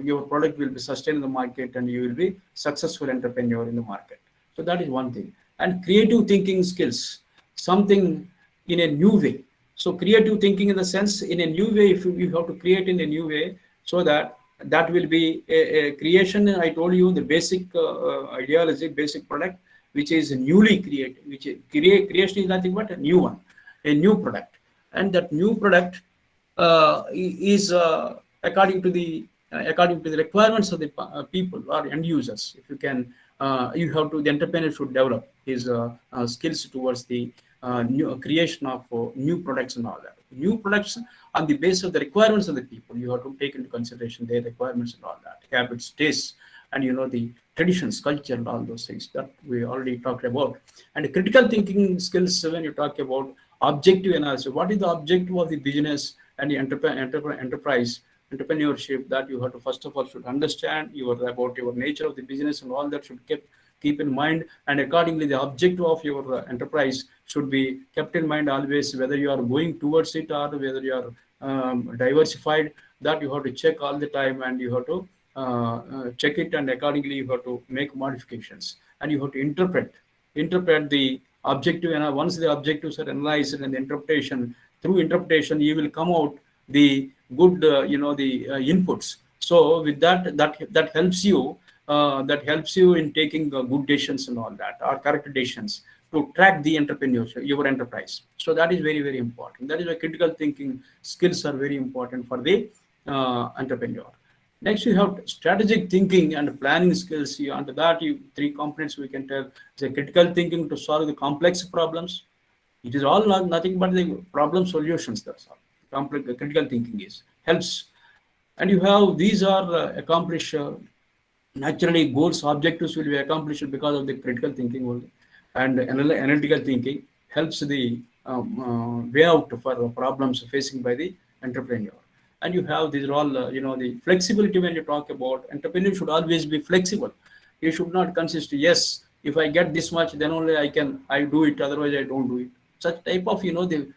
your product will be sustained in the market and you will be successful entrepreneur in the market. So that is one thing. And creative thinking skills, something in a new way. So creative thinking in the sense, in a new way, if you have to create in a new way, so that will be a creation. I told you the basic ideology, basic product, which is newly created, creation is nothing but a new one, a new product. And that new product is according to the requirements of the people or end users. If you can, the entrepreneur should develop his skills towards the new creation of new products and all that. New products on the basis of the requirements of the people. You have to take into consideration their requirements and all that, habits, tastes, and the traditions, culture, and all those things that we already talked about. And critical thinking skills, when you talk about objective analysis, what is the objective of the business and the enterprise, entrepreneurship, that you have to first of all should understand about your nature of the business and all that should keep in mind, and accordingly the objective of your enterprise should be kept in mind always, whether you are going towards it or whether you are diversified. That you have to check all the time, and you have to check it, and accordingly you have to make modifications, and you have to interpret the objective. And once the objectives are analyzed and the interpretation, through interpretation you will come out the good the inputs. So with that helps you in taking good decisions and all that, or correct decisions to track the entrepreneurship, your enterprise. So that is very, very important. That is why critical thinking skills are very important for the entrepreneur. Next, you have strategic thinking and planning skills. Under that, three components we can tell. The critical thinking to solve the complex problems. It is all nothing but the problem solutions. That's all. Critical thinking helps. And you have, these are accomplished. Naturally, goals, objectives will be accomplished because of the critical thinking only. And analytical thinking helps the way out for problems facing by the entrepreneur. And you have, these are all the flexibility. When you talk about entrepreneur, should always be flexible. You should not consist, yes, if I get this much, then only I do it, otherwise I don't do it. Such type of the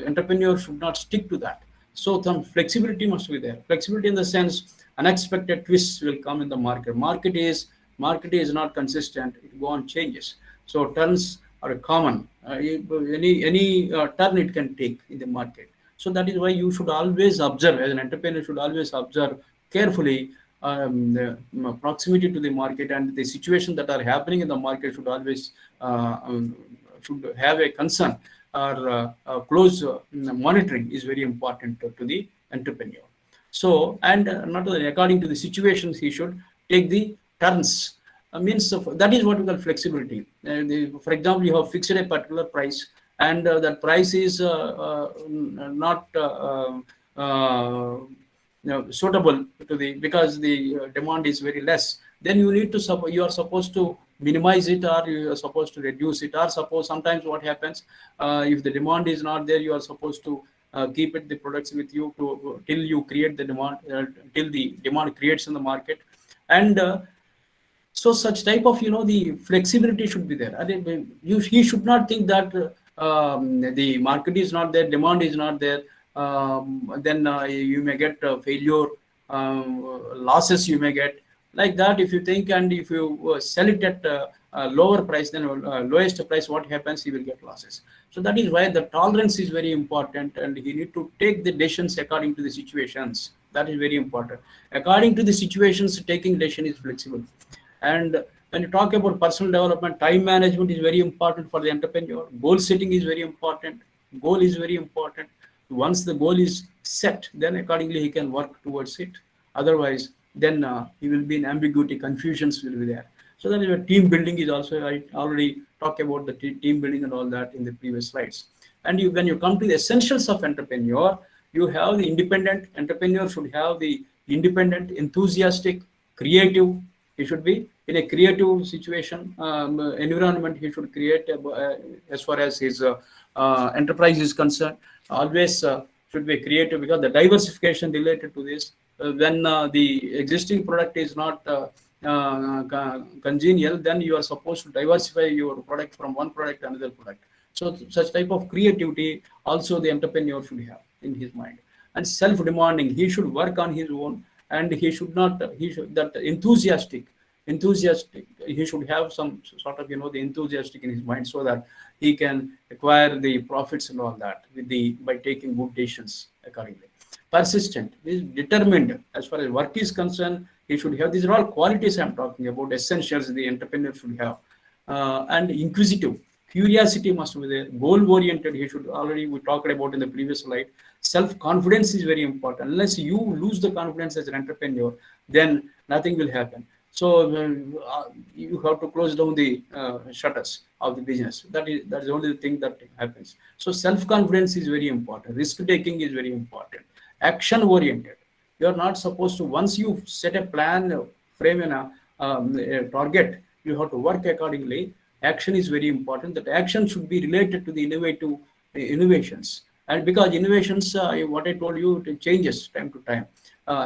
entrepreneur should not stick to that. So some flexibility must be there. Flexibility in the sense, unexpected twists will come in the market. Market is not consistent, it go on changes. So turns are common. Any turn it can take in the market. So that is why you should always observe, as an entrepreneur should always observe carefully the proximity to the market, and the situation that are happening in the market should always should have a concern, or close monitoring is very important to the entrepreneur. So, and not only according to the situations, he should take the turns. Means that is what we call flexibility. For example, you have fixed a particular price, and that price is not suitable to the, because the demand is very less. Then you need to you are supposed to minimize it, or you are supposed to reduce it, or suppose sometimes what happens, if the demand is not there, you are supposed to keep the products with you till you create the demand, till the demand creates in the market. And so such type of the flexibility should be there. He should not think that the market is not there, demand is not there, then you may get failure, losses you may get. Like that, if you think, and if you sell it at a lower price than lowest price, what happens? He will get losses. So that is why the tolerance is very important, and he need to take the decisions according to the situations. That is very important. According to the situations, taking decision is flexible. And when you talk about personal development, time management is very important for the entrepreneur. Goal setting is very important. Goal is very important. Once the goal is set, then accordingly he can work towards it. Otherwise, then he will be in ambiguity, confusions will be there. So that is where team building is also, I already talked about the team building and all that in the previous slides. And when you come to the essentials of entrepreneur, you have the independent entrepreneur should have the independent, enthusiastic, creative. He should be in a creative situation, environment. He should create as far as his enterprise is concerned. Always should be creative, because the diversification related to this. When the existing product is not congenial, then you are supposed to diversify your product from one product to another product. So such type of creativity also the entrepreneur should have in his mind. And self-demanding, he should work on his own, and he should not, that enthusiastic, he should have some sort of the enthusiastic in his mind, so that he can acquire the profits and all that by taking good decisions accordingly. Persistent, is determined as far as work is concerned. He should have, these are all qualities I'm talking about, essentials the entrepreneur should have. And inquisitive, curiosity must be there. Goal oriented, he should, already we talked about in the previous slide. Self-confidence is very important. Unless you lose the confidence as an entrepreneur, then nothing will happen. So you have to close down the shutters of the business. That is the only thing that happens. So self-confidence is very important. Risk-taking is very important. Action-oriented. You are not supposed to, once you set a plan, frame a target, you have to work accordingly. Action is very important. That action should be related to the innovations. And because innovations, what I told you, it changes time to time.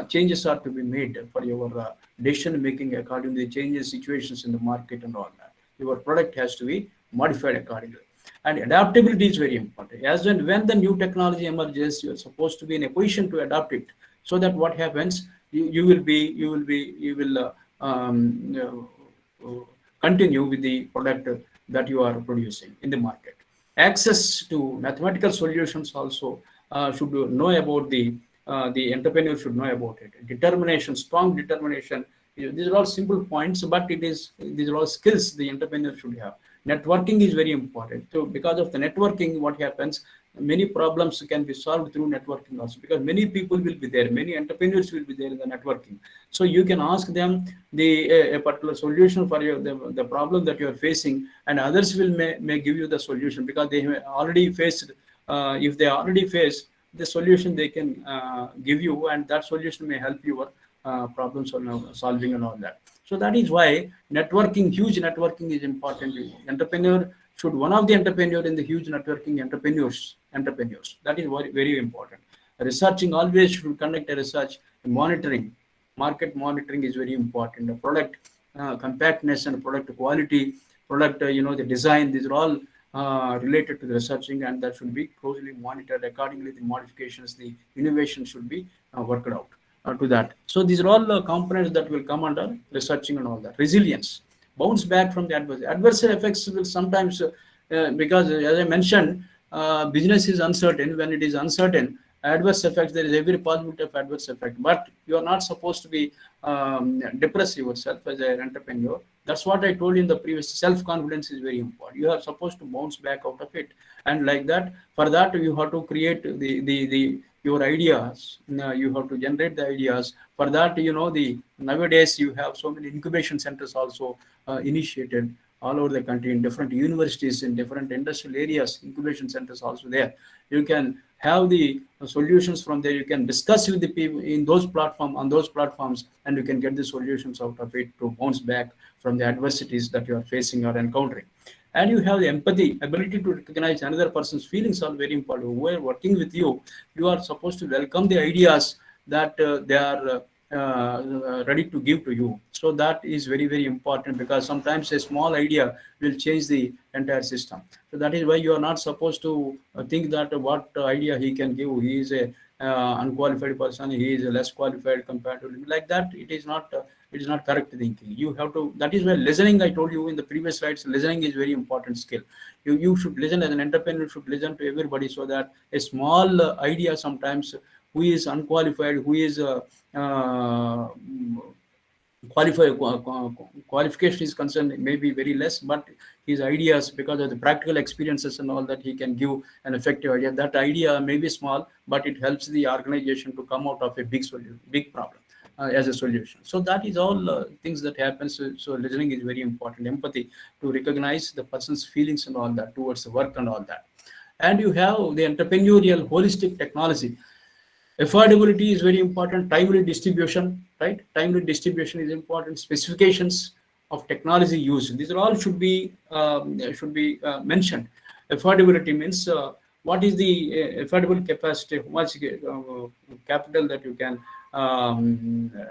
Changes are to be made for your decision making according to the changes situations in the market and all that. Your product has to be modified accordingly. And adaptability is very important. As when the new technology emerges, you are supposed to be in a position to adapt it. So that what happens, you will continue with the product that you are producing in the market. Access to mathematical solutions also should know about the entrepreneur should know about it. Determination, strong determination. These are all simple points, but these are all skills the entrepreneur should have. Networking is very important. So because of the networking, what happens, many problems can be solved through networking also, because many people will be there, many entrepreneurs will be there in the networking. So you can ask them a particular solution for the problem that you are facing, and others may give you the solution, because they have already faced, if they already face the solution, they can give you, and that solution may help your problem solving and all that. So that is why networking, huge networking is important. Entrepreneur should, one of the entrepreneur in the huge networking entrepreneurs. That is very, very important. Researching, always should conduct a research. Monitoring, market monitoring is very important. The product compactness and product quality, product the design, these are all related to the researching, and that should be closely monitored. Accordingly, the modifications, the innovation should be worked out to that. So these are all components that will come under researching and all that. Resilience, bounce back from the adverse effects will sometimes, because as I mentioned, business is uncertain. When it is uncertain, adverse effects, there is every possibility of adverse effect, but you are not supposed to be depress yourself as an entrepreneur. That's what I told you in the previous. Self-confidence is very important. You are supposed to bounce back out of it, and like that, for that you have to create your ideas. You have to generate the ideas. For that, nowadays you have so many incubation centers also initiated all over the country, in different universities, in different industrial areas. Incubation centers also there. You can have the solutions from there. You can discuss with the people in those on those platforms, and you can get the solutions out of it to bounce back from the adversities that you are facing or encountering. And you have the empathy, ability to recognize another person's feelings are very important. Who are working with you, you are supposed to welcome the ideas that they are ready to give to you. So that is very, very important, because sometimes a small idea will change the entire system. So that is why you are not supposed to think that what idea he can give, he is a unqualified person, he is less qualified compared to him. Like that, it is not correct thinking. You have to, that is why listening, I told you in the previous slides, listening is very important skill. You should listen. As an entrepreneur, should listen to everybody, so that a small idea, sometimes who is unqualified, who is qualification is concerned, may be very less, but his ideas, because of the practical experiences and all that, he can give an effective idea. That idea may be small, but it helps the organization to come out of a big problem as a solution. So that is all things that happens. So listening is very important. Empathy, to recognize the person's feelings and all that towards the work and all that. And you have the entrepreneurial holistic technology. Affordability is very important. Timely distribution, right? Timely distribution is important. Specifications of technology used. These are all should be mentioned. Affordability means what is the affordable capacity, how much capital that you can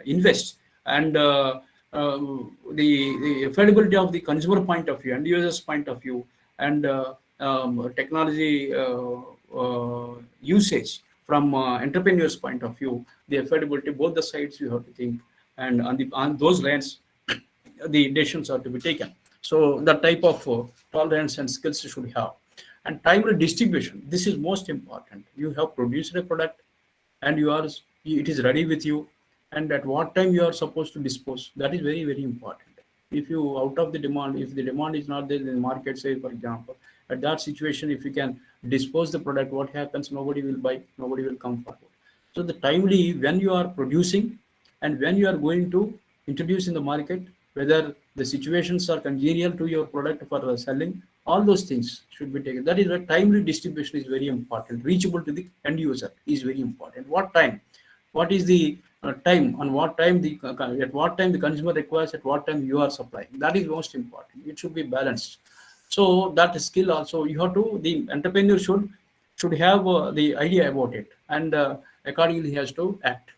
invest, and the affordability of the consumer point of view and users point of view, and technology usage from entrepreneurs' point of view, the affordability, both the sides you have to think, and on those lines, the decisions are to be taken. So the type of tolerance and skills you should have. And timely distribution, this is most important. You have produced a product, and it is ready with you, and at what time you are supposed to dispose. That is very, very important. If you out of the demand, if the demand is not there in the market, say for example, at that situation, if you can dispose the product, what happens? Nobody will buy, nobody will come forward. So the timely, when you are producing and when you are going to introduce in the market, whether the situations are congenial to your product for selling, all those things should be taken. That is why timely distribution is very important. Reachable to the end user is very important. What time? What is the time? On what time at what time the consumer requires? At what time you are supplying? That is most important. It should be balanced. So that skill also you have to. The entrepreneur should should have the idea about it, and accordingly he has to act.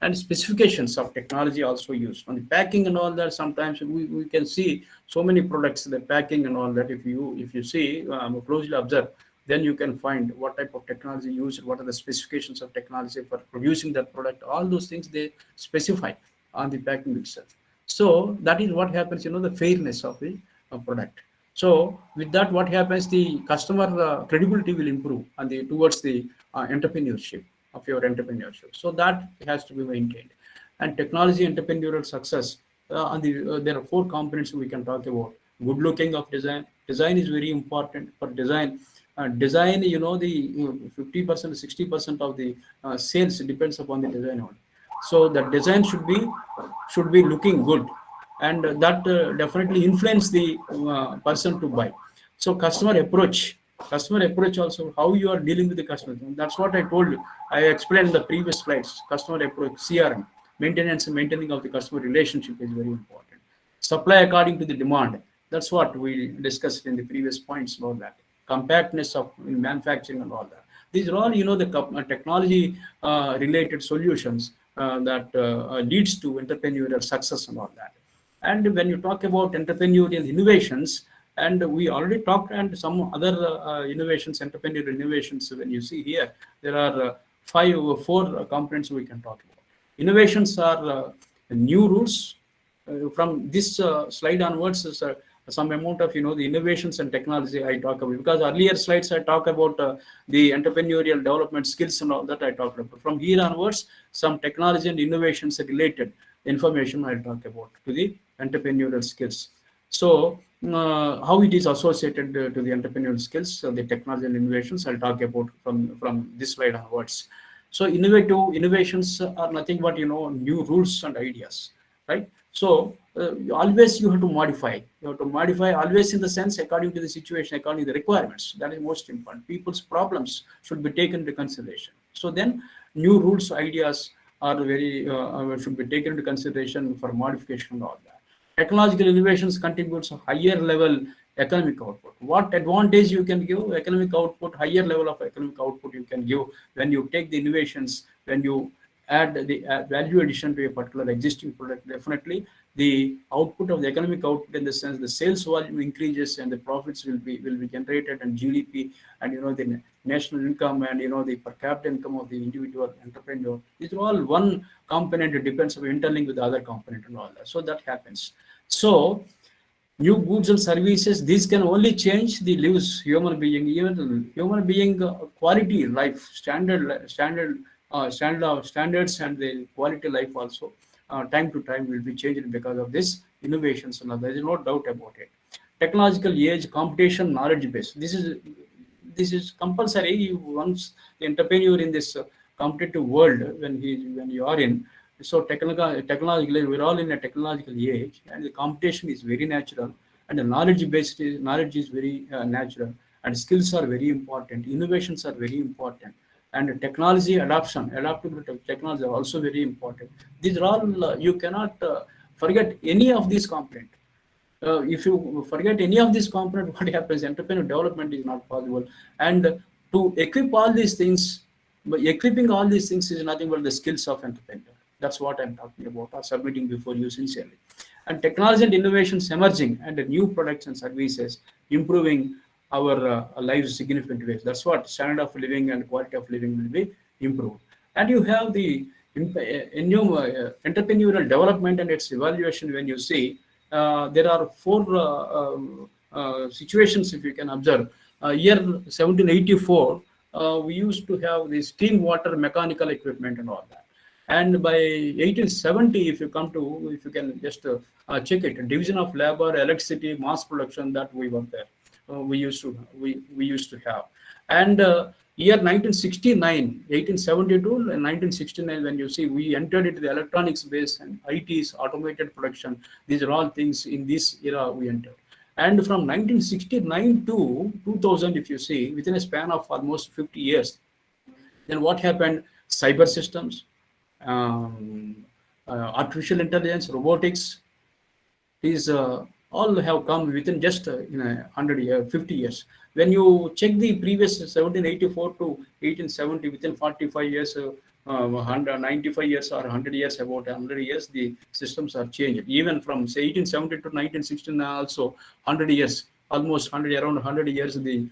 And specifications of technology also used on the packing and all that. Sometimes we can see so many products, the packing and all that. If you see closely observe, then you can find what type of technology used, what are the specifications of technology for producing that product. All those things they specify on the packing itself. So that is what happens, the fairness of the product. So with that, what happens, the customer credibility will improve on the towards the entrepreneurship of your entrepreneurship. So that has to be maintained. And technology entrepreneurial success, there are 4 components we can talk about. Good looking of design. Design is very important for design. Design, the 50%, 60% of the sales depends upon the design only. So the design should be looking good, and that definitely influence the person to buy. So customer approach also, how you are dealing with the customer. That's what I told you. I explained in the previous slides. Customer approach, CRM, maintenance and maintaining of the customer relationship is very important. Supply according to the demand. That's what we discussed in the previous points about that. Compactness of in manufacturing and all that. These are all, the technology related solutions that leads to entrepreneurial success and all that. And when you talk about entrepreneurial innovations, and we already talked, and some other innovations, entrepreneurial innovations, when you see here, there are 4 components we can talk about. Innovations are new rules. From this slide onwards, some amount of, the innovations and technology I talk about, because earlier slides I talk about the entrepreneurial development skills and all that I talked about. From here onwards, some technology and innovations related information I'll talk about to the entrepreneurial skills. So how it is associated to the entrepreneurial skills, the technology and innovations, I'll talk about from this slide onwards. So innovations are nothing but, new rules and ideas, right? So always you have to modify. You have to modify always in the sense according to the situation, according to the requirements. That is most important. People's problems should be taken into consideration. So then new rules, ideas are very should be taken into consideration for modification and all that. Technological innovations contributes a higher level economic output. What advantage you can give? Economic output, higher level of economic output you can give when you take the innovations, when you add the value addition to a particular existing product. Definitely the output of the economic output, in the sense the sales volume increases and the profits will be generated, and GDP and the national income and the per capita income of the individual entrepreneur. These are all one component. It depends on interlink with the other component and all that. So that happens. So new goods and services, these can only change the lives human being, even human being quality life, standards and the quality life also time to time will be changed because of this innovations and all. There is no doubt about it. Technological age, competition, knowledge base. This is compulsory once the entrepreneur in this competitive world when you are in. So technologically, we're all in a technological age, and the competition is very natural, and the knowledge is very natural, and skills are very important. Innovations are very important, and technology adaptability of technology are also very important. These are all you cannot forget any of these components. If you forget any of these components, what happens? Entrepreneur development is not possible. And to equip all these things, but equipping all these things is nothing but the skills of entrepreneur. That's what I'm talking about, or submitting before you sincerely. And technology and innovations emerging, and the new products and services improving our lives significant ways. That's what standard of living and quality of living will be improved. And you have the entrepreneurial development and its evaluation. When you see, there are 4 situations, if you can observe. Year 1784, we used to have the steam water mechanical equipment and all that. And by 1870, if you can just check it, division of labor, electricity, mass production, that we were there. We used to have. And year 1969, 1872 and 1969, when you see, we entered into the electronics base and IT's automated production. These are all things in this era we entered. And from 1969 to 2000, if you see, within a span of almost 50 years, then what happened? Cyber systems, artificial intelligence, robotics, these all have come within just 100 years, 50 years. When you check the previous 1784 to 1870, within 45 years, 195 years or 100 years, about 100 years, the systems are changed. Even from say 1870 to 1916, also 100 years, almost 100, around 100 years, the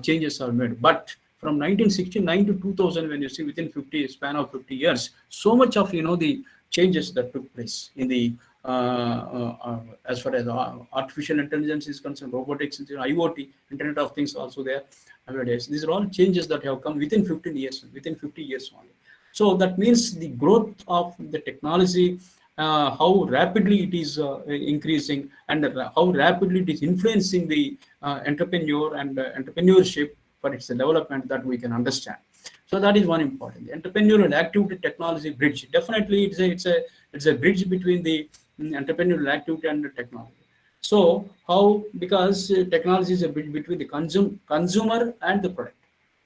changes are made. But from 1969 to 2000, when you see within 50 span of 50 years, so much of the changes that took place in the as far as artificial intelligence is concerned, robotics, IoT, Internet of Things also there nowadays. These are all changes that have come within 15 years, within 50 years only. So that means the growth of the technology, how rapidly it is increasing, and how rapidly it is influencing the entrepreneur and entrepreneurship for its development, that we can understand. So that is one important. The entrepreneurial activity technology bridge. Definitely, it's a bridge between the entrepreneurial activity and the technology. So how, because technology is a bridge between the consumer and the product.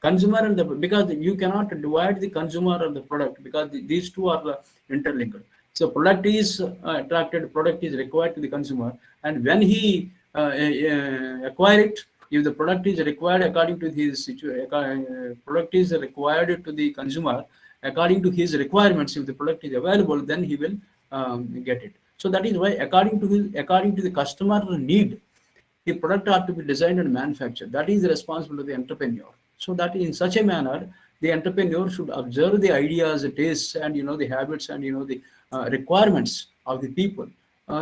Consumer and the, because you cannot divide the consumer and the product, because these two are interlinked. So product is attracted, product is required to the consumer, and when he acquire it, if the product is required according to his product is required to the consumer according to his requirements, if the product is available, then he will get it. So that is why according to the customer need, the product are to be designed and manufactured. That is the responsibility of the entrepreneur. So that in such a manner, the entrepreneur should observe the ideas, the tastes, and the habits, and the requirements of the people.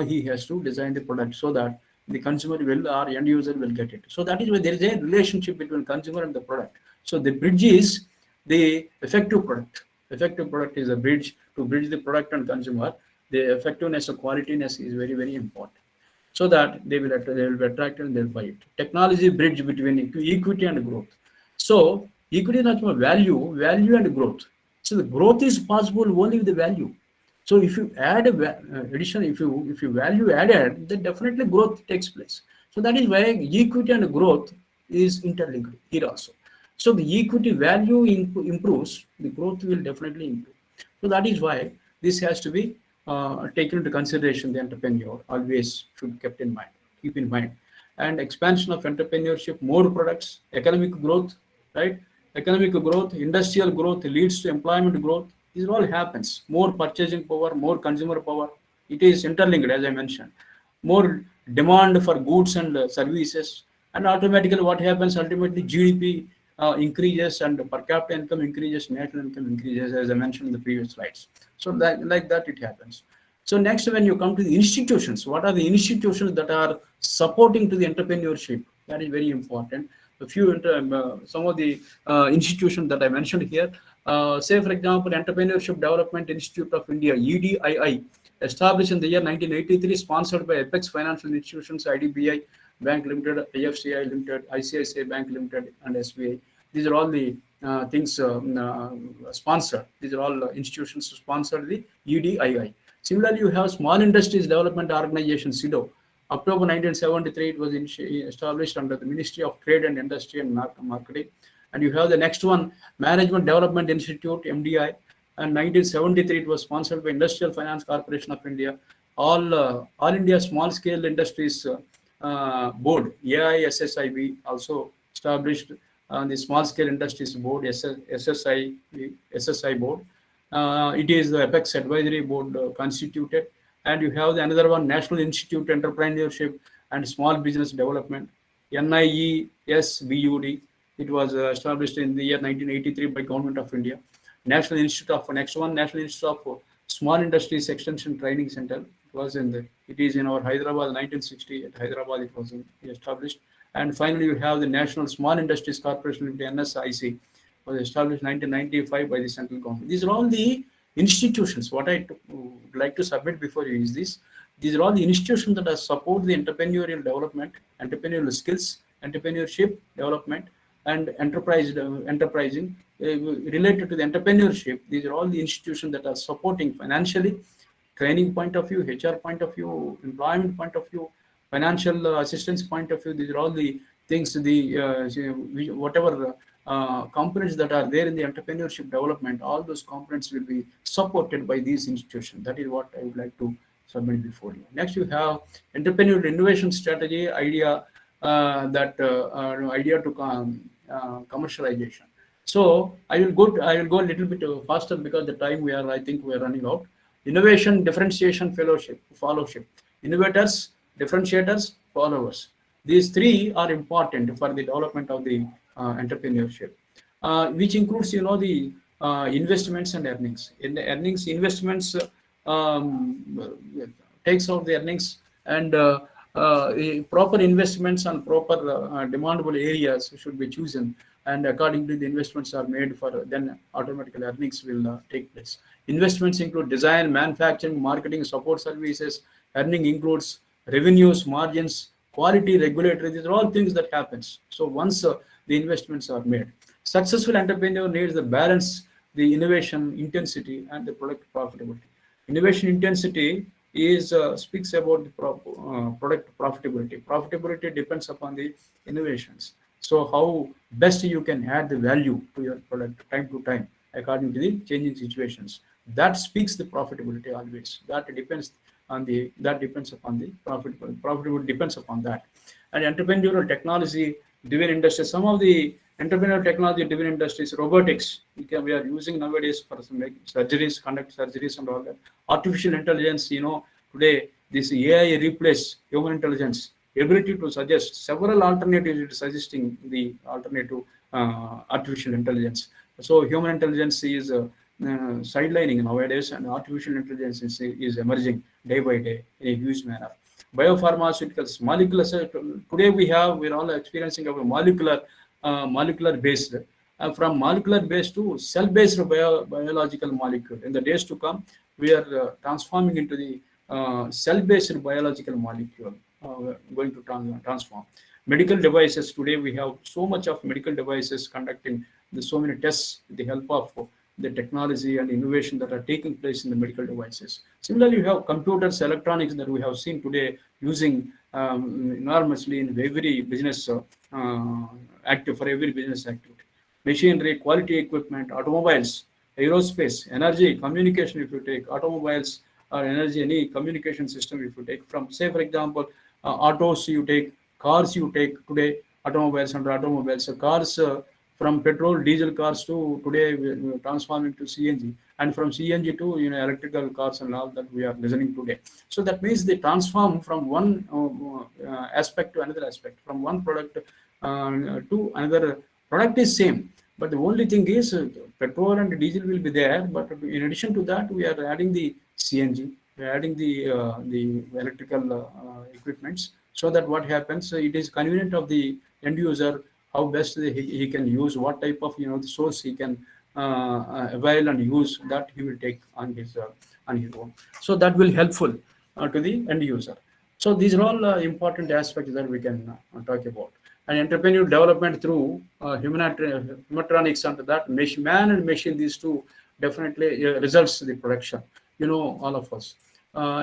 He has to design the product so that the consumer will, or end user will get it. So that is why there is a relationship between consumer and the product. So the bridge is the effective product. Effective product is a bridge to bridge the product and consumer. The effectiveness or qualityness is very, very important, so that they will be attracted and they'll buy it. Technology bridge between equity and growth. So equity is not value and growth. So the growth is possible only with the value. So if you add addition, if you value added, then definitely growth takes place. So that is why equity and growth is interlinked here also. So the equity value improves, the growth will definitely improve. So that is why this has to be taken into consideration. The entrepreneur always should keep in mind. And expansion of entrepreneurship, more products, economic growth, right? Economic growth, industrial growth leads to employment growth. This all happens. More purchasing power, more consumer power. It is interlinked, as I mentioned. More demand for goods and services, and automatically what happens? Ultimately, GDP increases, and per capita income increases, national income increases, as I mentioned in the previous slides. So like that it happens. So next, when you come to the institutions, what are the institutions that are supporting to the entrepreneurship? That is very important. A few some of the institutions that I mentioned here. Say, for example, Entrepreneurship Development Institute of India, EDII, established in the year 1983, sponsored by Apex Financial Institutions, IDBI Bank Limited, IFCI Limited, ICICI Bank Limited, and SBI. These are all the things sponsored. These are all institutions sponsored the EDII. Similarly, you have Small Industries Development Organization, SIDO. October 1973, it was established under the Ministry of Trade and Industry and Marketing. And you have the next one, Management Development Institute, MDI. And 1973, it was sponsored by Industrial Finance Corporation of India. All India Small Scale Industries Board, AISSIB, also established the Small Scale Industries Board, SSI Board. It is the Apex Advisory Board constituted. And you have the another one, National Institute Entrepreneurship and Small Business Development, NIESBUD. It was established in the year 1983 by Government of India. National Institute of Small Industries Extension Training Center. It is in our Hyderabad, 1960 at Hyderabad it was established. And finally, you have the National Small Industries Corporation of the NSIC, was established 1995 by the central government. These are all the institutions. What I would like to submit before you is this. These are all the institutions that support the entrepreneurial development, entrepreneurial skills, entrepreneurship development, and enterprising related to the entrepreneurship. These are all the institutions that are supporting financially, training point of view, HR point of view, employment point of view, financial assistance point of view. These are all the things, whatever components that are there in the entrepreneurship development, all those components will be supported by these institutions. That is what I would like to submit before you. Next, you have entrepreneurial innovation strategy, idea idea to commercialization. So I will go a little bit faster because the time I think we are running out. Innovation, differentiation, follow-ship. Innovators, differentiators, followers. These three are important for the development of the entrepreneurship, which includes the investments and earnings. In the earnings, investments takes out the earnings, and proper investments and proper demandable areas should be chosen, and accordingly the investments are made for, then automatically earnings will take place. Investments include design, manufacturing, marketing, support services. Earning includes revenues, margins, quality, regulatory. These are all things that happens. So once the investments are made, successful entrepreneur needs the balance, the innovation intensity and the product profitability. Innovation intensity is speaks about the product profitability. Profitability depends upon the innovations. So how best you can add the value to your product time to time according to the changing situations. That speaks the profitability always. That depends upon the profitability. Profitability depends upon that. And entrepreneurial technology driven industries. Some of the entrepreneurial technology driven industries, robotics, we are using nowadays for some surgeries, conduct surgeries and all that. Artificial intelligence, today this AI replace human intelligence, ability to suggest several alternatives, suggesting the alternative artificial intelligence. So human intelligence is sidelining nowadays, and artificial intelligence is emerging day by day in a huge manner. Biopharmaceuticals, molecular. Today we're all experiencing a molecular based, from molecular based to cell based biological molecule. In the days to come, we are transforming into the cell based biological molecule, going to transform. Medical devices, today we have so much of medical devices conducting so many tests with the help of the technology and innovation that are taking place in the medical devices. Similarly, you have computers, electronics that we have seen today using enormously in every business for every business activity. Machinery, quality equipment, automobiles, aerospace, energy, communication. If you take automobiles or energy, any communication system, if you take from, say for example, autos, you take cars, you take today automobiles, under automobiles, so cars. From petrol, diesel cars to today we are transforming to CNG, and from CNG to electrical cars and all that we are listening today. So that means they transform from one aspect to another aspect, from one product to another. Product is same, but the only thing is petrol and diesel will be there. But in addition to that, we are adding the CNG, we are adding the electrical equipments, so that what happens, it is convenient of the end user how best he can use, what type of the source he can avail and use, that he will take on his own. So that will helpful to the end user. So these are all important aspects that we can talk about. And entrepreneurial development through humatronics, and that man and machine, these two definitely results the production. All of us.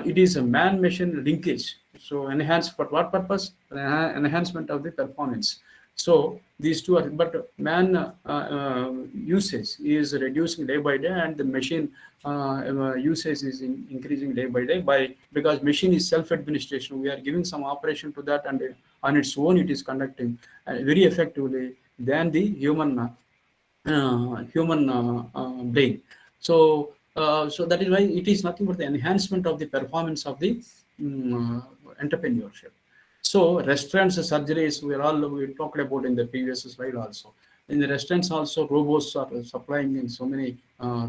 It is a man-machine linkage. So enhance for what purpose? Enhancement of the performance. So these two are, but man usage is reducing day by day, and the machine usage is increasing day by day, because machine is self-administration. We are giving some operation to that, and on its own it is conducting very effectively than the human brain. So that is why it is nothing but the enhancement of the performance of the entrepreneurship. So restaurants, surgeries, we talked about in the previous slide also. In the restaurants also, robots are supplying in so many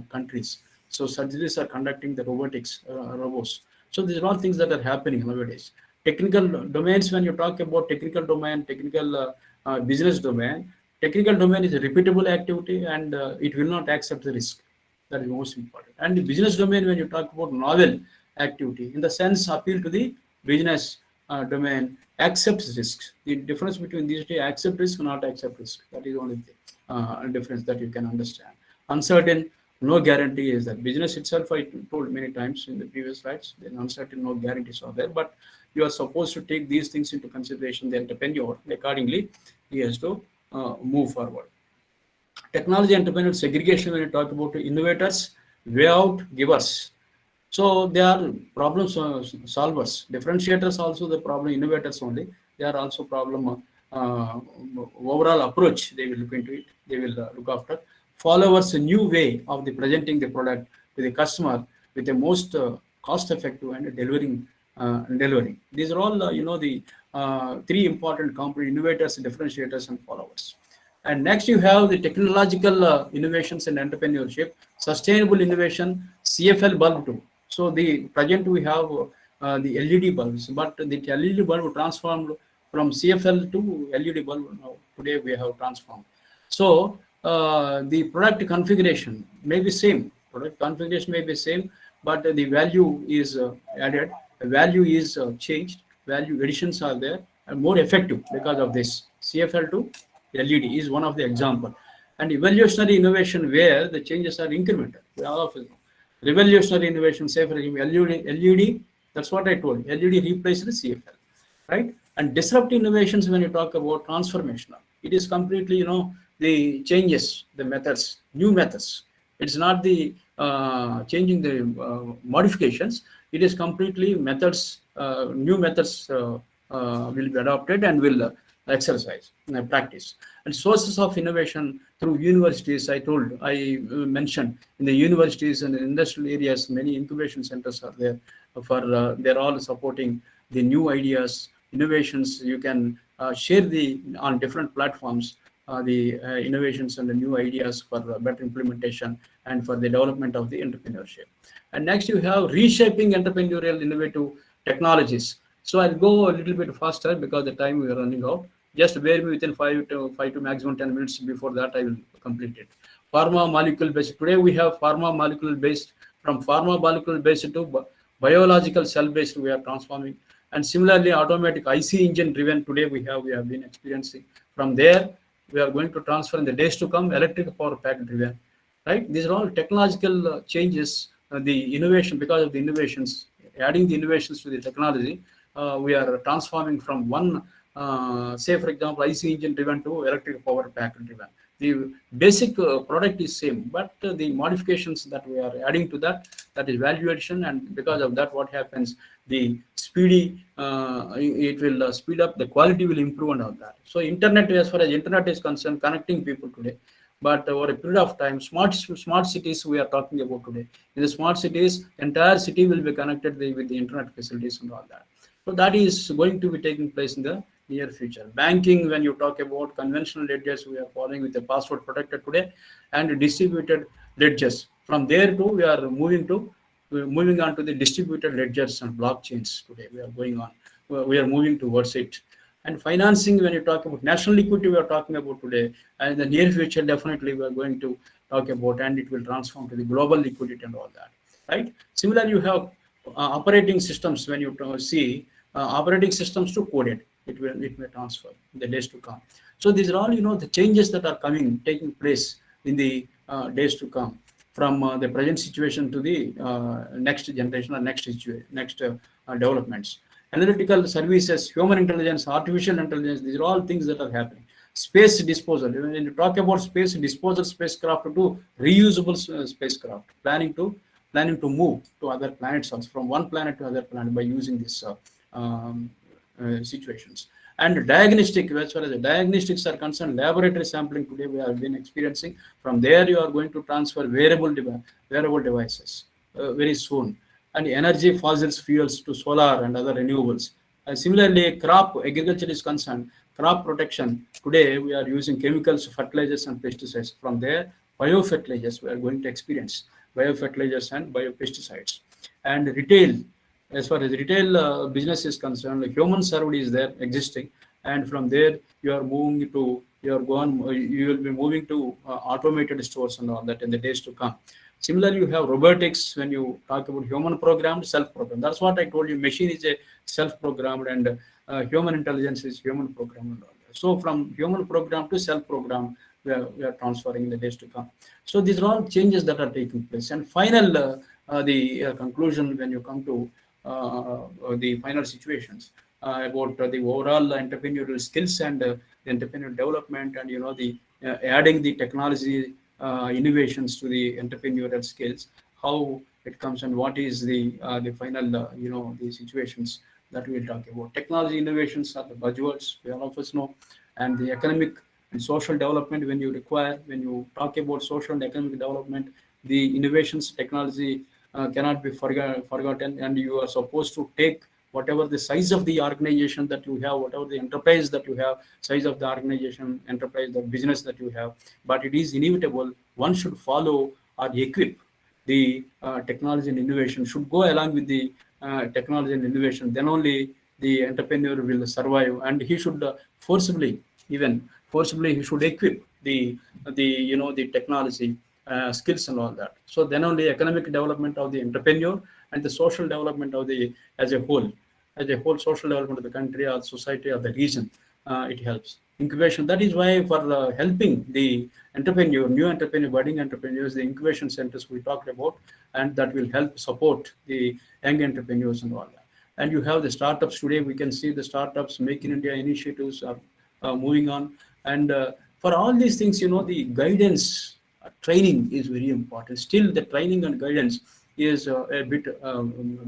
countries. So surgeries are conducting the robotics robots. So these are all things that are happening nowadays. Technical domains, when you talk about technical domain, technical business domain, technical domain is a repeatable activity, and it will not accept the risk. That is most important. And the business domain, when you talk about novel activity, in the sense appeal to the business domain, accepts risks. The difference between these two, accept risk, not accept risk. That is the only thing, difference that you can understand. Uncertain, no guarantee is that. Business itself, I told many times in the previous slides, then uncertain, no guarantees are there, but you are supposed to take these things into consideration. Then entrepreneur, accordingly, he has to move forward. Technology entrepreneurial segregation, when you talk about innovators, way out givers. So they are problem solvers. Differentiators also the problem innovators only. They are also problem overall approach. They will look into it. They will look after. Followers a new way of the presenting the product to the customer with the most cost effective and delivering. These are all the three important component: innovators, differentiators, and followers. And next, you have the technological innovations and entrepreneurship, sustainable innovation, CFL bulb too. So the present we have the LED bulbs, but the LED bulb transformed from CFL to LED bulb. Now, today we have transformed. So the product configuration may be same. Product configuration may be same, but the value is added. The value is changed. Value additions are there and more effective because of this. CFL to LED is one of the example. And evolutionary innovation where the changes are incremental. We all of it. Revolutionary innovation, say for example, LED, that's what I told you. LED replaced the CFL, right? And disruptive innovations, when you talk about transformational, it is completely, the changes, the methods, new methods. It's not the changing the modifications. It is completely methods, new methods will be adopted and will exercise, practice. And sources of innovation through universities, I mentioned in the universities and the industrial areas, many incubation centers are there they're all supporting the new ideas, innovations. You can share on different platforms the innovations and the new ideas for better implementation and for the development of the entrepreneurship. And next, you have reshaping entrepreneurial innovative technologies. So I'll go a little bit faster because the time we are running out. Just bear me within 5 to maximum 10 minutes. Before that, I will complete it. Pharma molecule based. Today we have pharma molecule based. From pharma molecule based to biological cell based, we are transforming. And similarly, automatic IC engine driven. Today we have been experiencing. From there, we are going to transfer in the days to come electric power pack driven. Right? These are all technological changes. The innovation, because of the innovations, adding the innovations to the technology, we are transforming from one, say for example, IC engine driven to electric power pack driven. The basic product is same, but the modifications that we are adding to that is value addition, and because of that, what happens? The speedy, it will speed up. The quality will improve and all that. So internet, as far as internet is concerned, connecting people today. But over a period of time, smart cities we are talking about today. In the smart cities, entire city will be connected with the internet facilities and all that. So that is going to be taking place in the near future. Banking, when you talk about conventional ledgers, we are following with the password protected today, and distributed ledgers. From there to we are moving on to the distributed ledgers and blockchains today. We are going on. We are moving towards it. And financing, when you talk about national liquidity, we are talking about today, and in the near future, definitely we are going to talk about, and it will transform to the global liquidity and all that, right? Similarly, you have operating systems. When you see operating systems to coded, it may transfer in the days to come. So these are all the changes that are taking place in the days to come, from the present situation to the next generation or next developments. Analytical services, human intelligence, artificial intelligence, these are all things that are happening. Space disposal, when you talk about space disposal, spacecraft to reusable spacecraft, planning to move to other planets, also from one planet to other planet by using these situations. And diagnostic, as far as the diagnostics are concerned, laboratory sampling today we have been experiencing. From there, you are going to transfer wearable devices very soon. And energy fossils fuels to solar and other renewables. Similarly, crop agriculture is concerned, crop protection. Today, we are using chemicals, fertilizers, and pesticides. From there, biofertilizers we are going to experience, biofertilizers and biopesticides. And retail, as far as retail business is concerned, human served is there existing, and from there you are moving to you will be moving to automated stores and all that in the days to come. Similarly, you have robotics. When you talk about human programmed, self-programmed, that's what I told you. Machine is a self-programmed, and human intelligence is human programmed and all that. So from human programmed to self-programmed, we are transferring in the days to come. So these are all changes that are taking place. And final the conclusion, when you come to the final situations about the overall entrepreneurial skills and the entrepreneurial development, and the adding the technology innovations to the entrepreneurial skills, how it comes, and what is the final the situations that we'll talk about. Technology innovations are the buzzwords we all of us know, and the economic and social development. When you talk about social and economic development, the innovations technology cannot be forgotten, and you are supposed to take whatever the size of the organization that you have, whatever the enterprise that you have, size of the organization, enterprise, the business that you have, but it is inevitable one should follow or equip the technology and innovation, should go along with the technology and innovation. Then only the entrepreneur will survive, and he should forcibly he should equip the technology skills and all that. So then only economic development of the entrepreneur and the social development of the as a whole social development of the country or society or the region, it helps. Incubation, that is why for helping the new entrepreneur, budding entrepreneurs, the incubation centers we talked about, and that will help support the young entrepreneurs and all that. And you have the startups today. We can see the startups, Make in India initiatives are moving on. And for all these things, the guidance, training is very important. Still, the training and guidance is a bit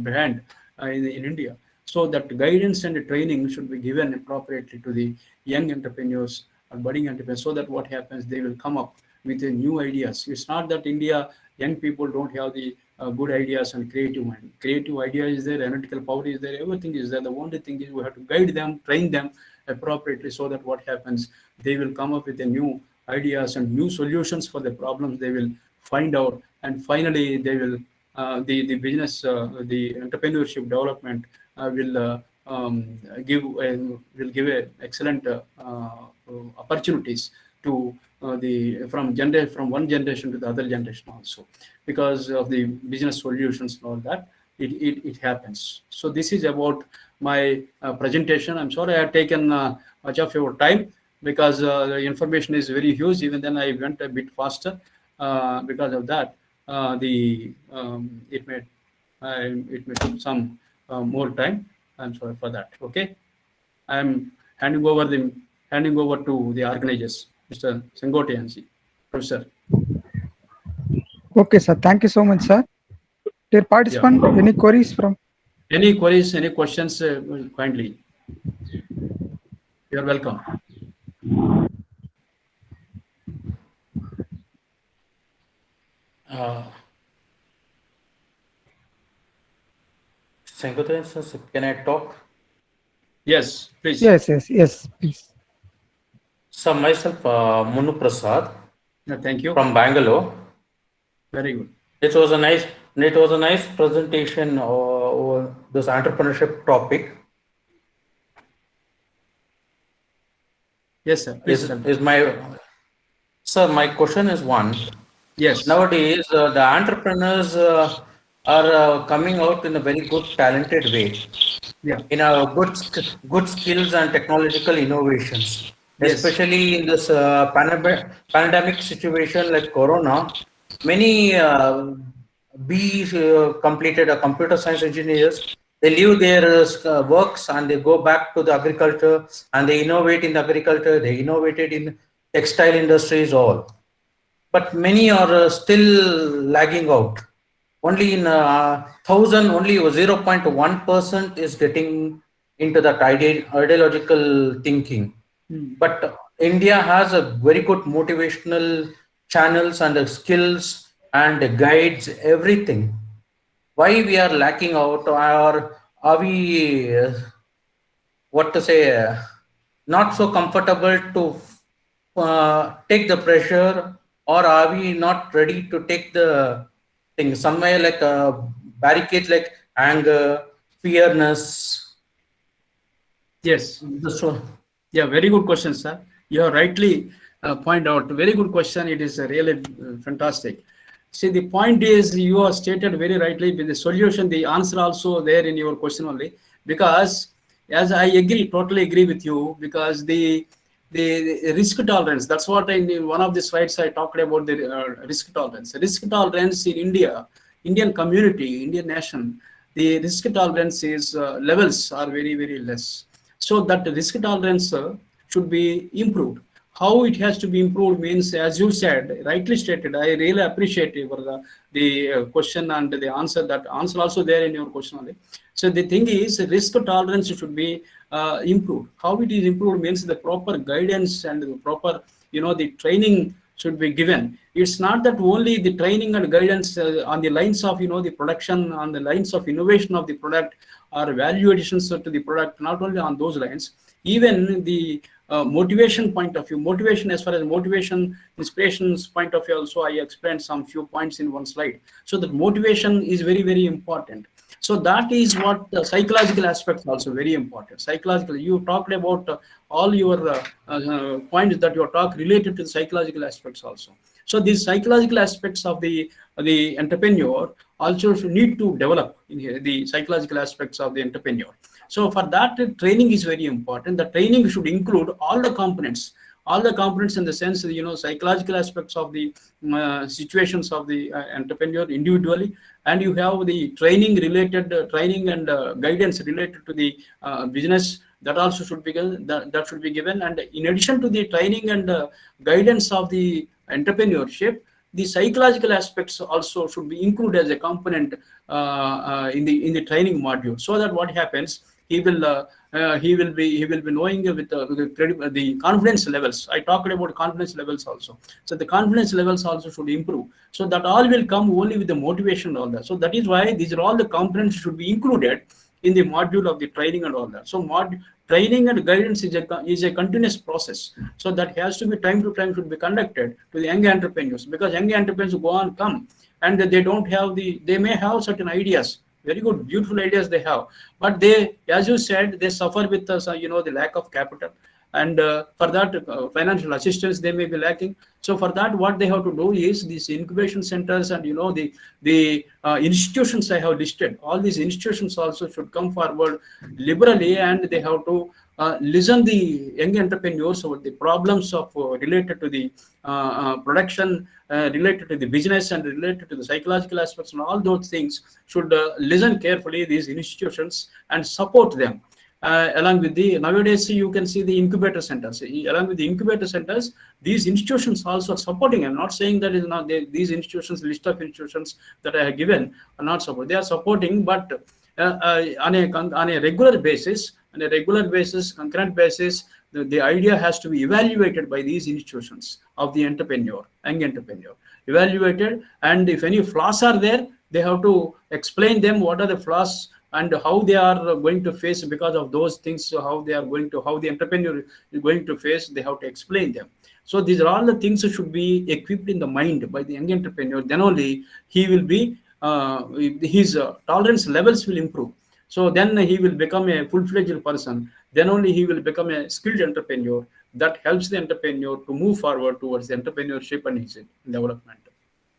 behind in India. So that guidance and training should be given appropriately to the young entrepreneurs or budding entrepreneurs, so that what happens, they will come up with the new ideas. It's not that India young people don't have the good ideas and creative mind. Creative idea is there, analytical power is there, everything is there. The only thing is we have to guide them, train them appropriately, so that what happens, they will come up with the new ideas and new solutions for the problems they will find out, and finally they will the business, the entrepreneurship development will give a excellent opportunities to from one generation to the other generation also, because of the business solutions and all that. It happens. So this is about my presentation. I'm sorry I have taken much of your time, because the information is very huge. Even then I went a bit faster because of that. It may take some more time. I'm sorry for that. Okay, I'm handing over to the organizers, Mr. Sengotiansi, Professor. Okay, sir. Thank you so much, sir. Dear participant, any queries from? Any queries, any questions, kindly. You're welcome. Can I talk? Yes, please. Yes, please. So myself, Munu Prasad. Thank you. From Bangalore. Very good. It was a nice presentation over this entrepreneurship topic. Yes, sir. Please, my question is one. Yes. Nowadays, the entrepreneurs are coming out in a very good, talented way. Yeah. In a good skills and technological innovations, yes. Especially in this pandemic situation like Corona. Many completed computer science engineers. They leave their works and they go back to the agriculture, and they innovate in the agriculture. They innovated in textile industries all. But many are still lagging out. Only in 1,000, only 0.1% is getting into that ideological thinking. But India has a very good motivational channels and skills and guides, everything. Why we are lacking out, or are we, not so comfortable to take the pressure, or are we not ready to take the thing somewhere like barricades like anger, fearness? Yes. Yeah, very good question, sir. You have rightly point out. Very good question. It is really fantastic. See, the point is, you have stated very rightly with the solution, the answer also there in your question only, because as I totally agree with you, because the risk tolerance, that's what in one of the slides I talked about, the risk tolerance. Risk tolerance in Indian community, Indian nation, the risk tolerance is levels are very, very less. So that risk tolerance should be improved. How it has to be improved means, as you said, rightly stated. I really appreciate your the question and the answer. That answer also there in your question only. So the thing is, risk tolerance should be improved. How it is improved means the proper guidance and the proper, the training should be given. It's not that only the training and guidance on the lines of, the production, on the lines of innovation of the product or value additions to the product, not only on those lines, even the motivation point of view, motivation as far as motivation, inspirations point of view also, I explained some few points in one slide. So the motivation is very, very important. So that is what the psychological aspects also very important. Psychological, you talked about all your points that you talk related to the psychological aspects also. So these psychological aspects of the entrepreneur also need to develop in here, the psychological aspects of the entrepreneur. So for that, training is very important. The training should include all the components in the sense, psychological aspects of the situations of the entrepreneur individually, and you have the training related training and guidance related to the business, that also should be given, that should be given. And in addition to the training and guidance of the entrepreneurship, the psychological aspects also should be included as a component in the training module, so that what happens, he will be knowing with the confidence levels. I talked about confidence levels also. So the confidence levels also should improve. So that all will come only with the motivation and all that. So that is why these are all the components should be included in the module of the training and all that. So training and guidance is a continuous process. So that has to be time to time should be conducted to the young entrepreneurs, because young entrepreneurs go on come and they don't have they may have certain ideas, very good, beautiful ideas they have, but they, as you said, they suffer with the lack of capital, and for that financial assistance they may be lacking. So for that, what they have to do is these incubation centers and the institutions I have listed, all these institutions also should come forward liberally, and they have to listen the young entrepreneurs about the problems of related to the production, related to the business, and related to the psychological aspects, and all those things should listen carefully these institutions and support them. Along with the, nowadays you can see the incubator centers. Along with the incubator centers, these institutions also are supporting. I'm not saying that is not these institutions, list of institutions that I have given are not support. They are supporting, but on a regular basis, concurrent basis, the idea has to be evaluated by these institutions of the entrepreneur, young entrepreneur, evaluated, and if any flaws are there, they have to explain them what are the flaws and how they are going to face because of those things, how the entrepreneur is going to face, they have to explain them. So these are all the things that should be equipped in the mind by the young entrepreneur. Then only he will be, his tolerance levels will improve. So then he will become a full-fledged person. Then only he will become a skilled entrepreneur that helps the entrepreneur to move forward towards the entrepreneurship and his development.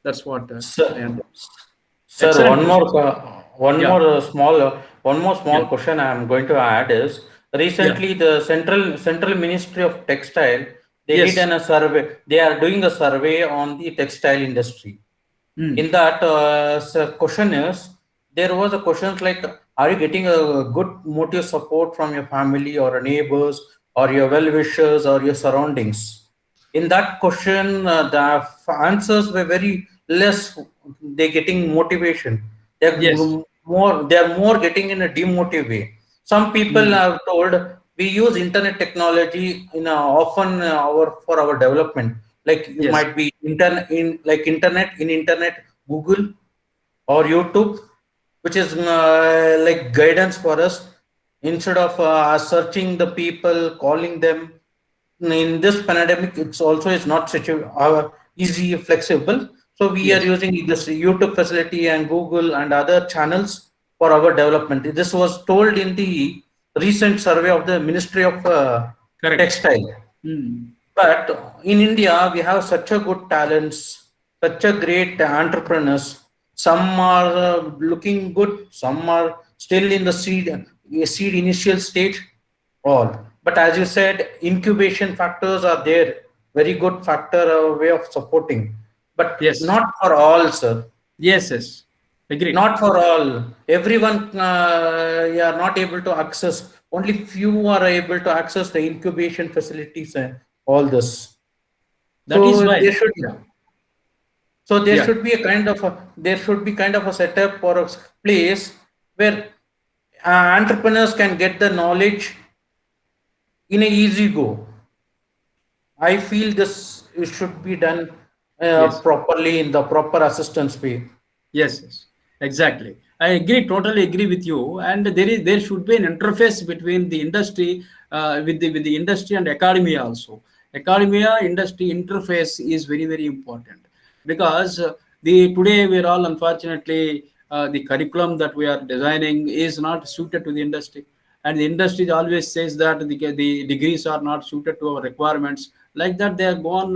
That's what I am. Sir, Excellent one question. more, Yeah. one more small Yeah. question I am going to add is, recently the Central Ministry of Textile, they did Yes. a survey. They are doing a survey on the textile industry. In Mm. that question is, there was a question like, are you getting a good motive support from your family or neighbors or your well-wishers or your surroundings? In that question, the answers were very less. They're getting motivation. They're Yes. more. They're more getting in a demotive way. Some people Mm. have told we use internet technology in often for our development. Like you Yes. might be internet, Google or YouTube, which is like guidance for us instead of searching the people, calling them. In this pandemic, it's also is not such easy, flexible. So we are Yes. using this YouTube facility and Google and other channels for our development. This was told in the recent survey of the Ministry of Correct. Textile. Mm. But in India, we have such a good talents, such a great entrepreneurs. Some are looking good, some are still in the seed initial stage. All, but as you said, incubation factors are there. Very good factor, way of supporting, but Yes. not for all, sir. Yes. Yes. Agreed. Not for all. Everyone are not able to access. Only few are able to access the incubation facilities all this. That is So why. there should Yeah. so there Yeah. should be a kind of there should be kind of a setup or a place where entrepreneurs can get the knowledge in a easy go. I feel this should be done Yes. properly in the proper assistance way. Yes, yes, exactly. I agree, totally agree with you. And there should be an interface between the industry, with the industry and academia also. Academia industry interface is very important, because the today we are all, unfortunately, the curriculum that we are designing is not suited to the industry, and the industry always says that the degrees are not suited to our requirements. Like that, they are gone.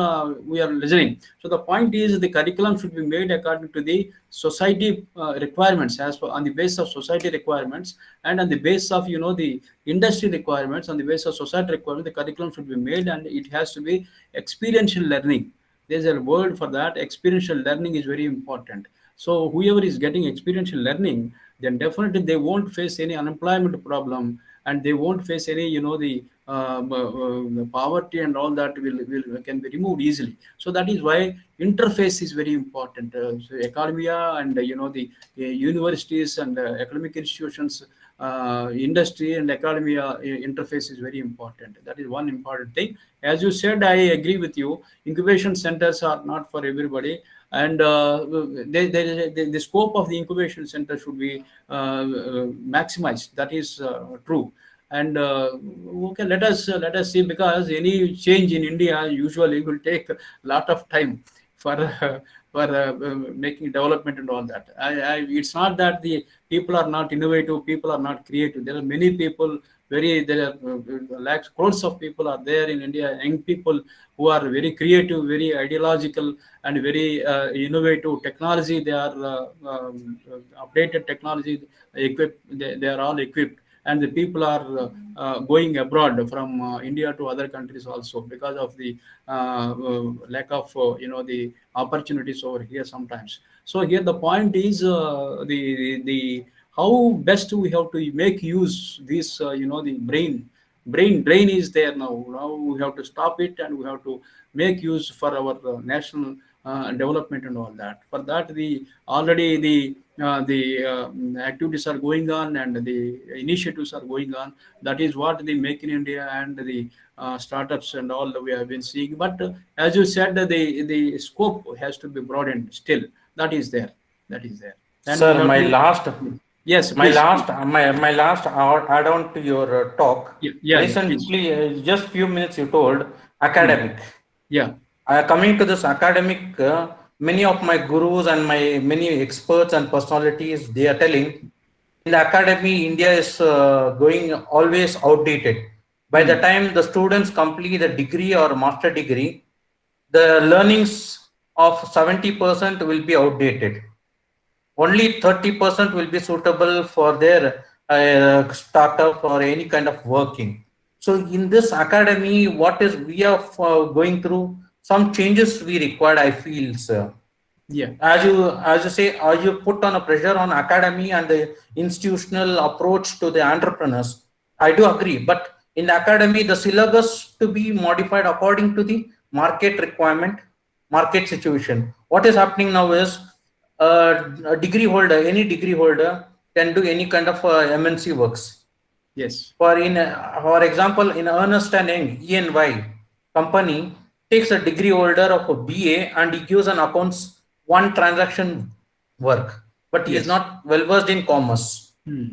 We are listening. So the point is, the curriculum should be made according to the society requirements, as per, on the basis of society requirements, and on the basis of the industry requirements, on the basis of society requirements, the curriculum should be made, and it has to be experiential learning. There's a word for that. Experiential learning is very important. So whoever is getting experiential learning, then definitely they won't face any unemployment problem, and they won't face any the poverty and all that will can be removed easily. So that is why interface is very important. So academia and universities and academic institutions, industry and academia interface is very important. That is one important thing. As you said, I agree with you. Incubation centers are not for everybody, and the scope of the incubation center should be maximized. That is true. And okay, let us see, because any change in India usually will take a lot of time for making development and all that. It's not that the people are not innovative, people are not creative. There are many people, there are lakhs, crores of people are there in India, young people who are very creative, very ideological, and very innovative. Technology, they are updated technology equipped. They are all equipped, and the people are going abroad from India to other countries also, because of the lack of the opportunities over here sometimes. So here the point is, the how best we have to make use this the brain drain is there now. Now we have to stop it, and we have to make use for our national development and all that. For that, the already the activities are going on, and the initiatives are going on. That is what the Make in India and the startups and all that we have been seeing. But as you said, the scope has to be broadened still. That is there. That is there. And we Sir, have my to. last Yes, my please. last my last add on to your talk. Yeah, please. Recently, just few minutes you told Hmm. academic. Yeah. Coming to this academic, many of my gurus and my many experts and personalities, they are telling in the academy, India is going always outdated. By the Hmm. time the students complete a degree or master degree, the learnings of 70% will be outdated. Only 30% will be suitable for their startup or any kind of working. So in this academy, what is we are going through, some changes we required, I feel, sir. Yeah. As you say, you put on a pressure on academy and the institutional approach to the entrepreneurs. I do agree, but in the academy, the syllabus to be modified according to the market requirement, market situation. What is happening now is a degree holder, any degree holder can do any kind of MNC works. Yes. For example, in Ernest and Young, ENY company takes a degree holder of a BA and he gives an accounts one transaction work, but he is Yes. not well versed in commerce. Hmm.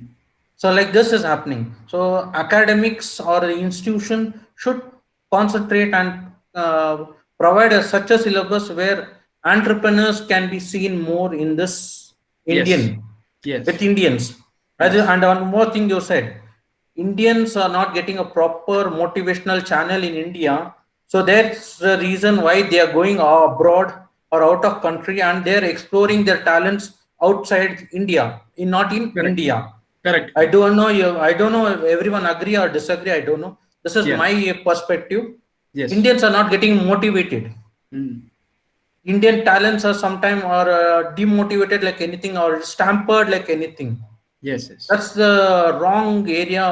So like this is happening. So academics or the institution should concentrate and provide such a syllabus where entrepreneurs can be seen more in this Yes. Indian with Yes. Indians. Yes. And one more thing you said, Indians are not getting a proper motivational channel in India. So that's the reason why they are going abroad or out of country and they're exploring their talents outside India, not in Correct. India. Correct. I Correct. don't know you. I don't know if everyone agree or disagree. I don't know. This is Yeah. my perspective. Yes. Indians are not getting motivated. Hmm. Indian talents are sometimes are demotivated like anything or stampered like anything. Yes. Yes. That's the wrong area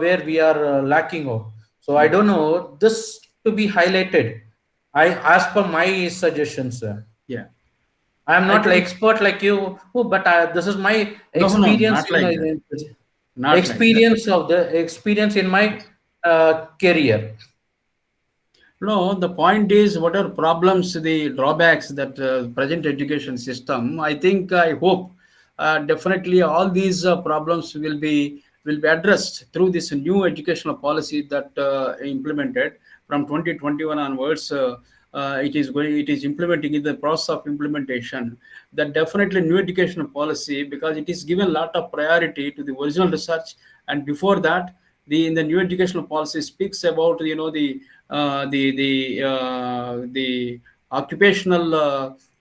where we are lacking of. So I Yeah. don't know. This to be highlighted. As per my suggestions, sir. Yeah. I am I not like think expert like you, but this is my no, experience not like that. Not like that. experience in my career. No, the point is, what are problems, the drawbacks that present education system? I hope, definitely all these problems will be addressed through this new educational policy that implemented from 2021 onwards. It is implementing in the process of implementation. That definitely new educational policy, because it is given a lot of priority to the original research, and before that, the in the new educational policy speaks about the occupational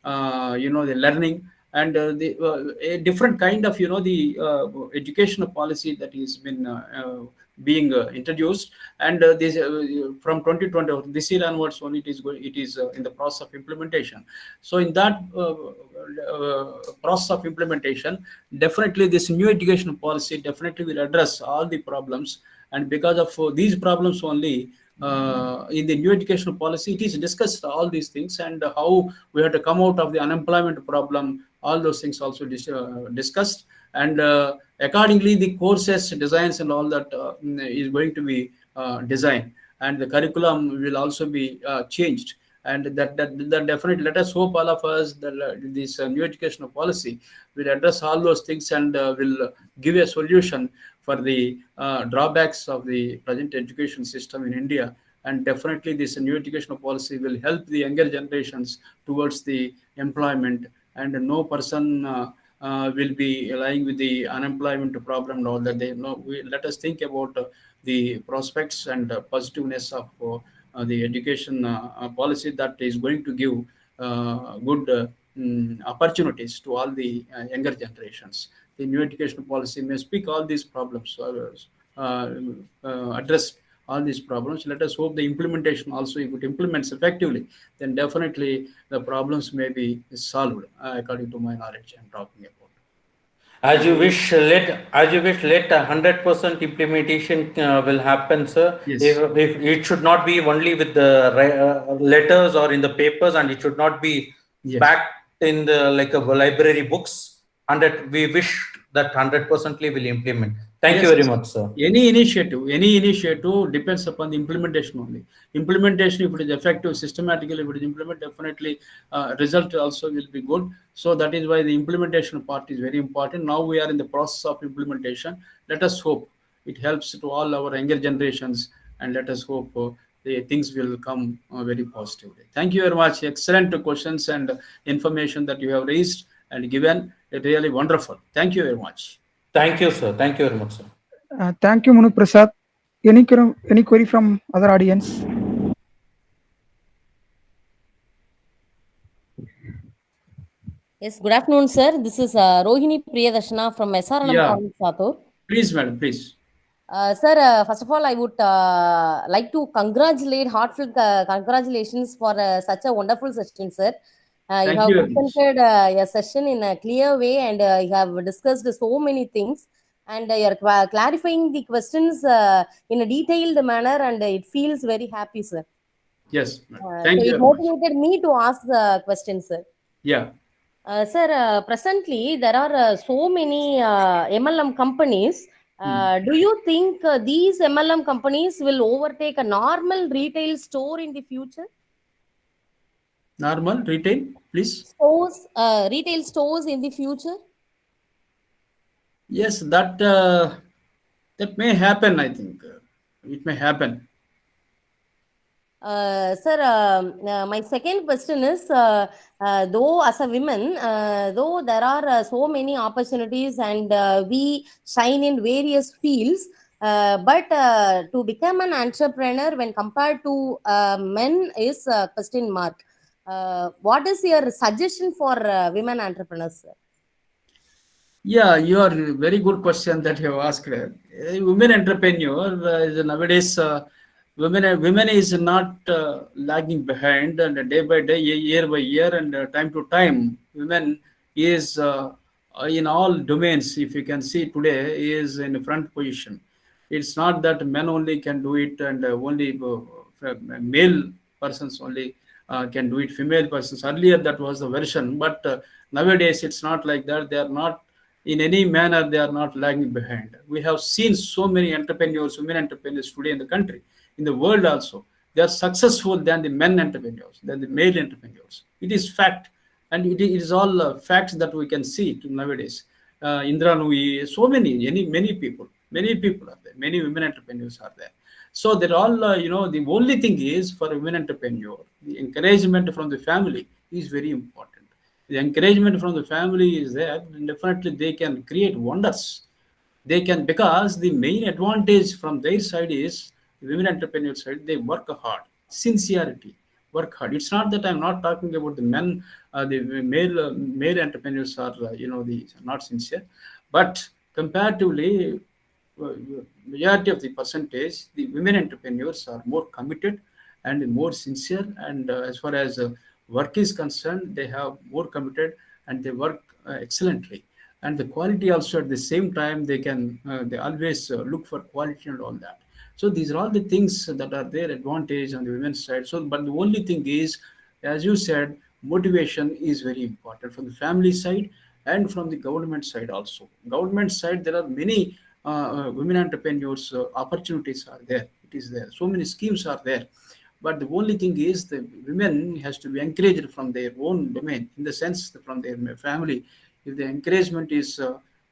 the learning, and the a different kind of the educational policy that is been being introduced, and this from 2020 this year onwards only it is in the process of implementation. So in that process of implementation, definitely this new education policy definitely will address all the problems, and because of these problems only, in the new educational policy it is discussed all these things, and how we have to come out of the unemployment problem, all those things also discussed, and accordingly the courses designs and all that is going to be designed, and the curriculum will also be changed, and that definitely, let us hope all of us that this new educational policy will address all those things, and will give a solution for the drawbacks of the present education system in India. And definitely, this new educational policy will help the younger generations towards the employment, and no person will be lying with the unemployment problem and all that. Let us think about the prospects and positiveness of the education policy that is going to give good opportunities to all the younger generations. The new education policy may speak all these problems, address all these problems. Let us hope the implementation also, if it implements effectively, then definitely the problems may be solved, according to my knowledge I'm talking about. As you wish, let 100% implementation will happen, sir. Yes. If it should not be only with the letters or in the papers, and it should not be Yes. backed in the like a library books. And that we wish that 100% will implement. Thank you Yes, very much, sir. any initiative depends upon the implementation only. Implementation, if it is effective, systematically, if it is implemented, definitely result also will be good. So that is why the implementation part is very important. Now we are in the process of implementation. Let us hope it helps to all our younger generations, and let us hope the things will come very positively. Thank you very much. Excellent questions and information that you have raised and given. Really wonderful. Thank you very much. Thank you, sir. Thank you very much, sir. Thank you, Manu Prasad. Any query from other audience? Yes, good afternoon, sir. This is Rohini Priyadarshana from SRNM Yeah. College, Satur. Please, madam, please. Sir, first of all, I would like to congratulate, heartfelt congratulations for such a wonderful session, sir. You Thank have you very much. presented a session in a clear way, and you have discussed so many things, and you're clarifying the questions in a detailed manner, and it feels very happy, sir. Yes, madam. So Thank you it very much. motivated me to ask the questions, sir. Yeah. Sir, presently there are so many MLM companies. Do you think these MLM companies will overtake a normal retail store in the future? Normal retail, please. Stores, retail stores in the future? Yes, that may happen. I think it may happen. Sir, my second question is, though as a woman, though there are so many opportunities and we shine in various fields, but to become an entrepreneur when compared to men is a question mark. What is your suggestion for women entrepreneurs, sir? Yeah, you are very good question that you have asked. Women entrepreneur nowadays, women is not lagging behind, and day by day, year by year, and time to time, women is in all domains. If you can see today, is in front position. It's not that men only can do it, and only male persons only can do it, female persons. Earlier that was the version, but nowadays it's not like that. They are not in any manner, they are not lagging behind. We have seen so many entrepreneurs, women entrepreneurs today in the country, in the world also. They are successful than the men entrepreneurs, than the male entrepreneurs. It is fact, and it is all facts that we can see nowadays. Indra Nui, so many people are there. Many women entrepreneurs are there. So they're all, the only thing is for a women entrepreneur, the encouragement from the family is very important. The encouragement from the family is there, and definitely they can create wonders. They can, because the main advantage from their side is the women entrepreneur side, they work hard, sincerity, work hard. It's not that I'm not talking about the men, the male entrepreneurs are, the not sincere, but comparatively, majority of the percentage, the women entrepreneurs are more committed and more sincere. And as far as work is concerned, they have more committed and they work excellently. And the quality also at the same time, they always look for quality and all that. So these are all the things that are their advantage on the women's side. So, but the only thing is, as you said, motivation is very important from the family side and from the government side also. Government side, there are many women entrepreneurs opportunities are there. It is there. So many schemes are there. But the only thing is the women has to be encouraged from their own domain, in the sense that from their family. If the encouragement is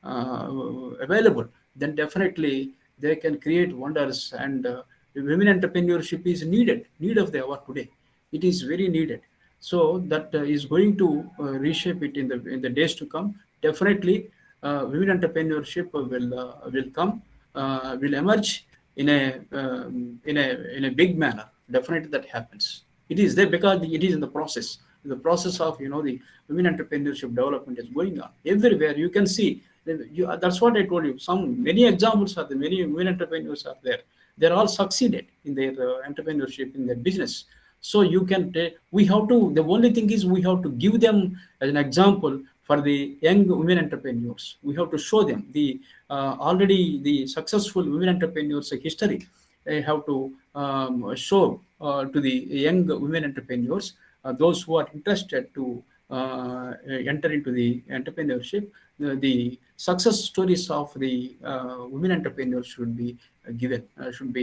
available, then definitely they can create wonders. And women entrepreneurship is need of the hour today. It is very needed. So that is going to reshape it in the days to come. Definitely, women entrepreneurship will come, will emerge in a big manner. Definitely that happens. It is there because it is in the process. The process of the women entrepreneurship development is going on everywhere. You can see that's what I told you. Many examples are there. Many women entrepreneurs are there. They're all succeeded in their entrepreneurship, in their business. So you can we have to. The only thing is we have to give them as an example for the young women entrepreneurs. We have to show them the already the successful women entrepreneurs history. They have to show to the young women entrepreneurs, those who are interested to enter into the entrepreneurship. The success stories of the women entrepreneurs should be given, should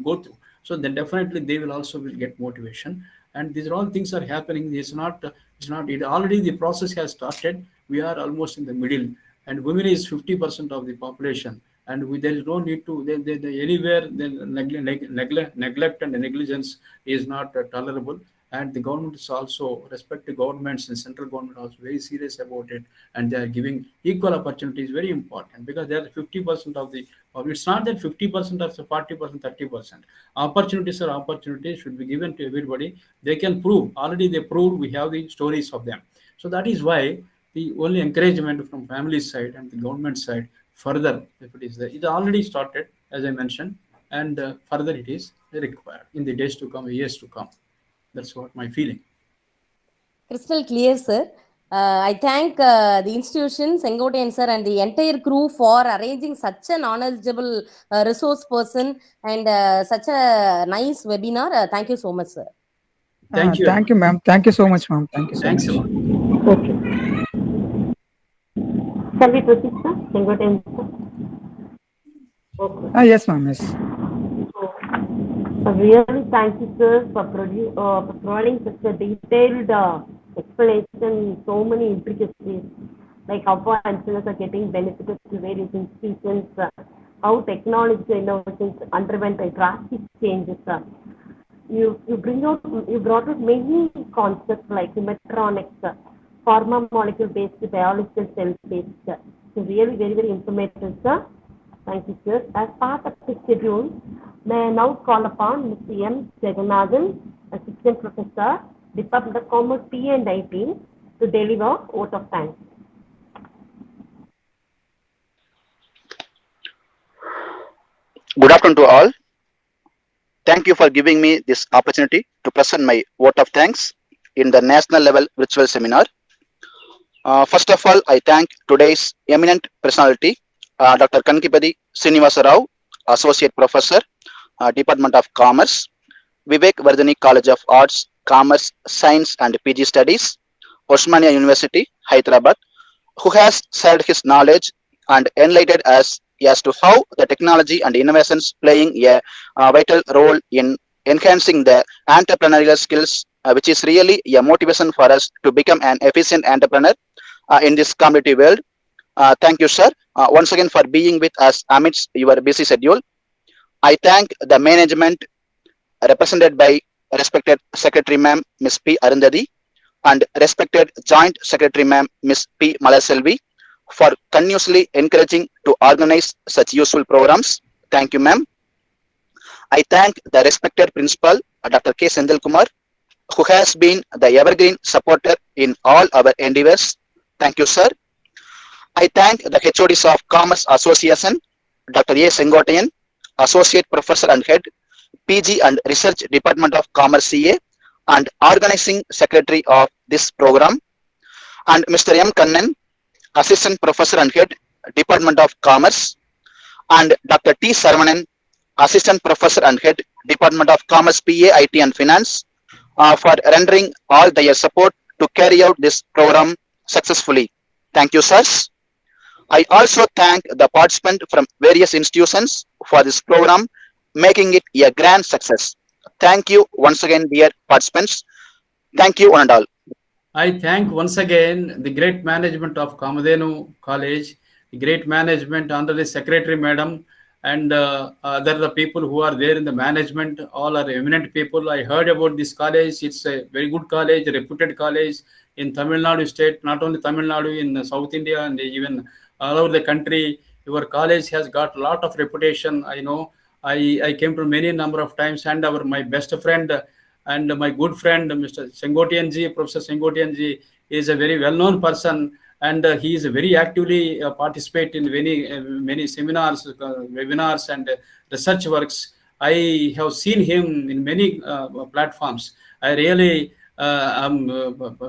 go through. So then definitely they will also will get motivation. And these are all things are happening. It's not it already the process has started. We are almost in the middle, and women is 50% of the population. And there is no need to anywhere. Neglect and negligence is not tolerable. And the government is also, respective governments and central government are also very serious about it, and they are giving equal opportunities. Very important, because they are 50% of the. It's not that 50% or 40%, 30%. Opportunities are opportunities, should be given to everybody. They can prove. Already they proved. We have the stories of them. So that is why the only encouragement from family side and the government side. Further, if it is there, it already started, as I mentioned, and further it is required in the days to come, years to come. That's what my feeling. Crystal clear, sir. I thank the institution, Sengotian sir, and the entire crew for arranging such a knowledgeable resource person and such a nice webinar. Thank you so much, sir. Thank you. Thank you, ma'am. Thank you so much, ma'am. Thank you so Thanks much. a lot. Okay. Shall we proceed, sir? Sengotian sir? Okay. Yes, ma'am. Yes. So really thank you, sir, for providing such a detailed explanation, so many intricacies, like how entrepreneurs are getting benefited to various institutions, how technological innovations underwent a drastic changes. You brought out many concepts like mechatronics, pharma molecule-based, biological cell-based. So really very, very informative, sir. Thank you, sir. As part of the schedule, may I now call upon Mr. M. Jagannathan, Assistant Professor, Department of Commerce, PA and IT, to deliver vote of thanks. Good afternoon to all. Thank you for giving me this opportunity to present my vote of thanks in the national level virtual seminar. First of all, I thank today's eminent personality, Dr. Kankipadi Srinivasa Rao, Associate Professor, Department of Commerce, Vivek Vardhani College of Arts, Commerce, Science and PG Studies, Osmania University, Hyderabad, who has shared his knowledge and enlightened us as to how the technology and innovations playing a vital role in enhancing the entrepreneurial skills, which is really a motivation for us to become an efficient entrepreneur in this competitive world. Thank you, sir, once again for being with us amidst your busy schedule. I thank the management represented by respected Secretary Ma'am Ms. P. Arundhati and respected Joint Secretary Ma'am Ms. P. Malaselvi for continuously encouraging to organize such useful programs. Thank you, ma'am. I thank the respected Principal, Dr. K. Sendil Kumar, who has been the evergreen supporter in all our endeavors. Thank you, sir. I thank the HODs of Commerce Association, Dr. A. Sengotayan, Associate Professor and Head, PG and Research Department of Commerce CA, and Organizing Secretary of this program, and Mr. M. Kannan, Assistant Professor and Head, Department of Commerce, and Dr. T. Saravanan, Assistant Professor and Head, Department of Commerce, PA, IT and Finance, for rendering all their support to carry out this program successfully. Thank you, sirs. I also thank the participants from various institutions for this program, making it a grand success. Thank you once again, dear participants. Thank you, one and all. I thank once again the great management of Kamadhenu College, the great management under the Secretary Madam, and other the people who are there in the management. All are eminent people. I heard about this college. It's a very good college, a reputed college in Tamil Nadu state, not only Tamil Nadu, in South India and even all over the country. Your college has got a lot of reputation. I know. I came to many number of times, and my best friend and my good friend, Mr. Sengotianji, Professor Sengotianji, is a very well-known person, and he is very actively participate in many seminars, webinars, and research works. I have seen him in many platforms. I really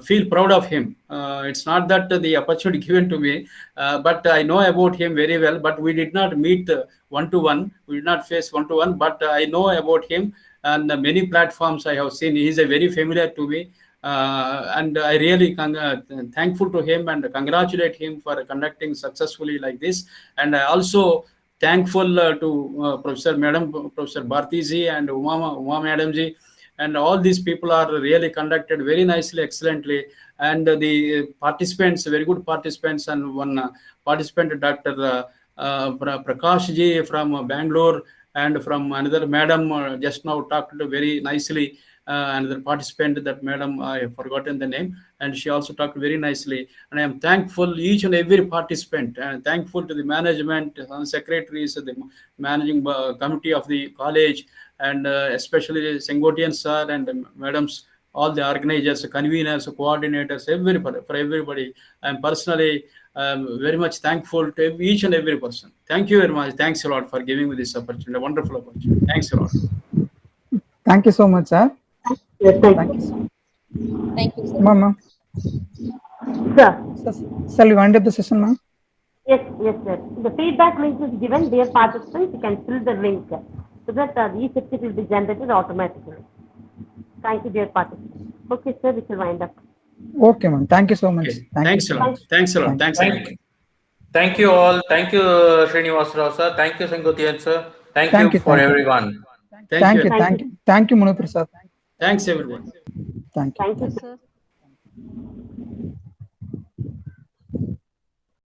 feel proud of him. It's not that the opportunity given to me, but I know about him very well. But we did not meet one-to-one. We did not face one-to-one. But I know about him, and many platforms I have seen. He is a very familiar to me, and I really thankful to him and congratulate him for conducting successfully like this. And I also thankful to Professor Madam, Professor Bharti ji and Uma Madam ji. And all these people are really conducted very nicely, excellently. And the participants, very good participants, and one participant, Dr. Prakash ji from Bangalore, and from another madam just now talked very nicely. Another participant, that madam, I have forgotten the name, and she also talked very nicely. And I am thankful each and every participant, and thankful to the management, secretaries, the managing committee of the college, and especially Sengotian sir and madams, all the organizers, conveners, coordinators, everybody, for everybody. I am personally very much thankful to each and every person. Thank you very much. Thanks a lot for giving me this opportunity, a wonderful opportunity. Thanks a lot. Thank you so much, sir. Yes, Thank you, sir. Thank you, sir. Ma'am. Sir. Shall we wind up the session, ma'am? Yes, sir. The feedback link is given. Dear participants, you can fill the link so that the e-certificate will be generated automatically. Thank you, dear participants. Okay, sir, we shall wind up. Okay, ma'am. Thank you so much. Okay. Thanks a lot. Thanks a lot. Thank you all. Thank you, Srinivas Rao sir. Thank you, Sengotian sir. Thank you for everyone. Thank you, Manu Prasad. Thanks, everyone. Thank you. Thank you, sir.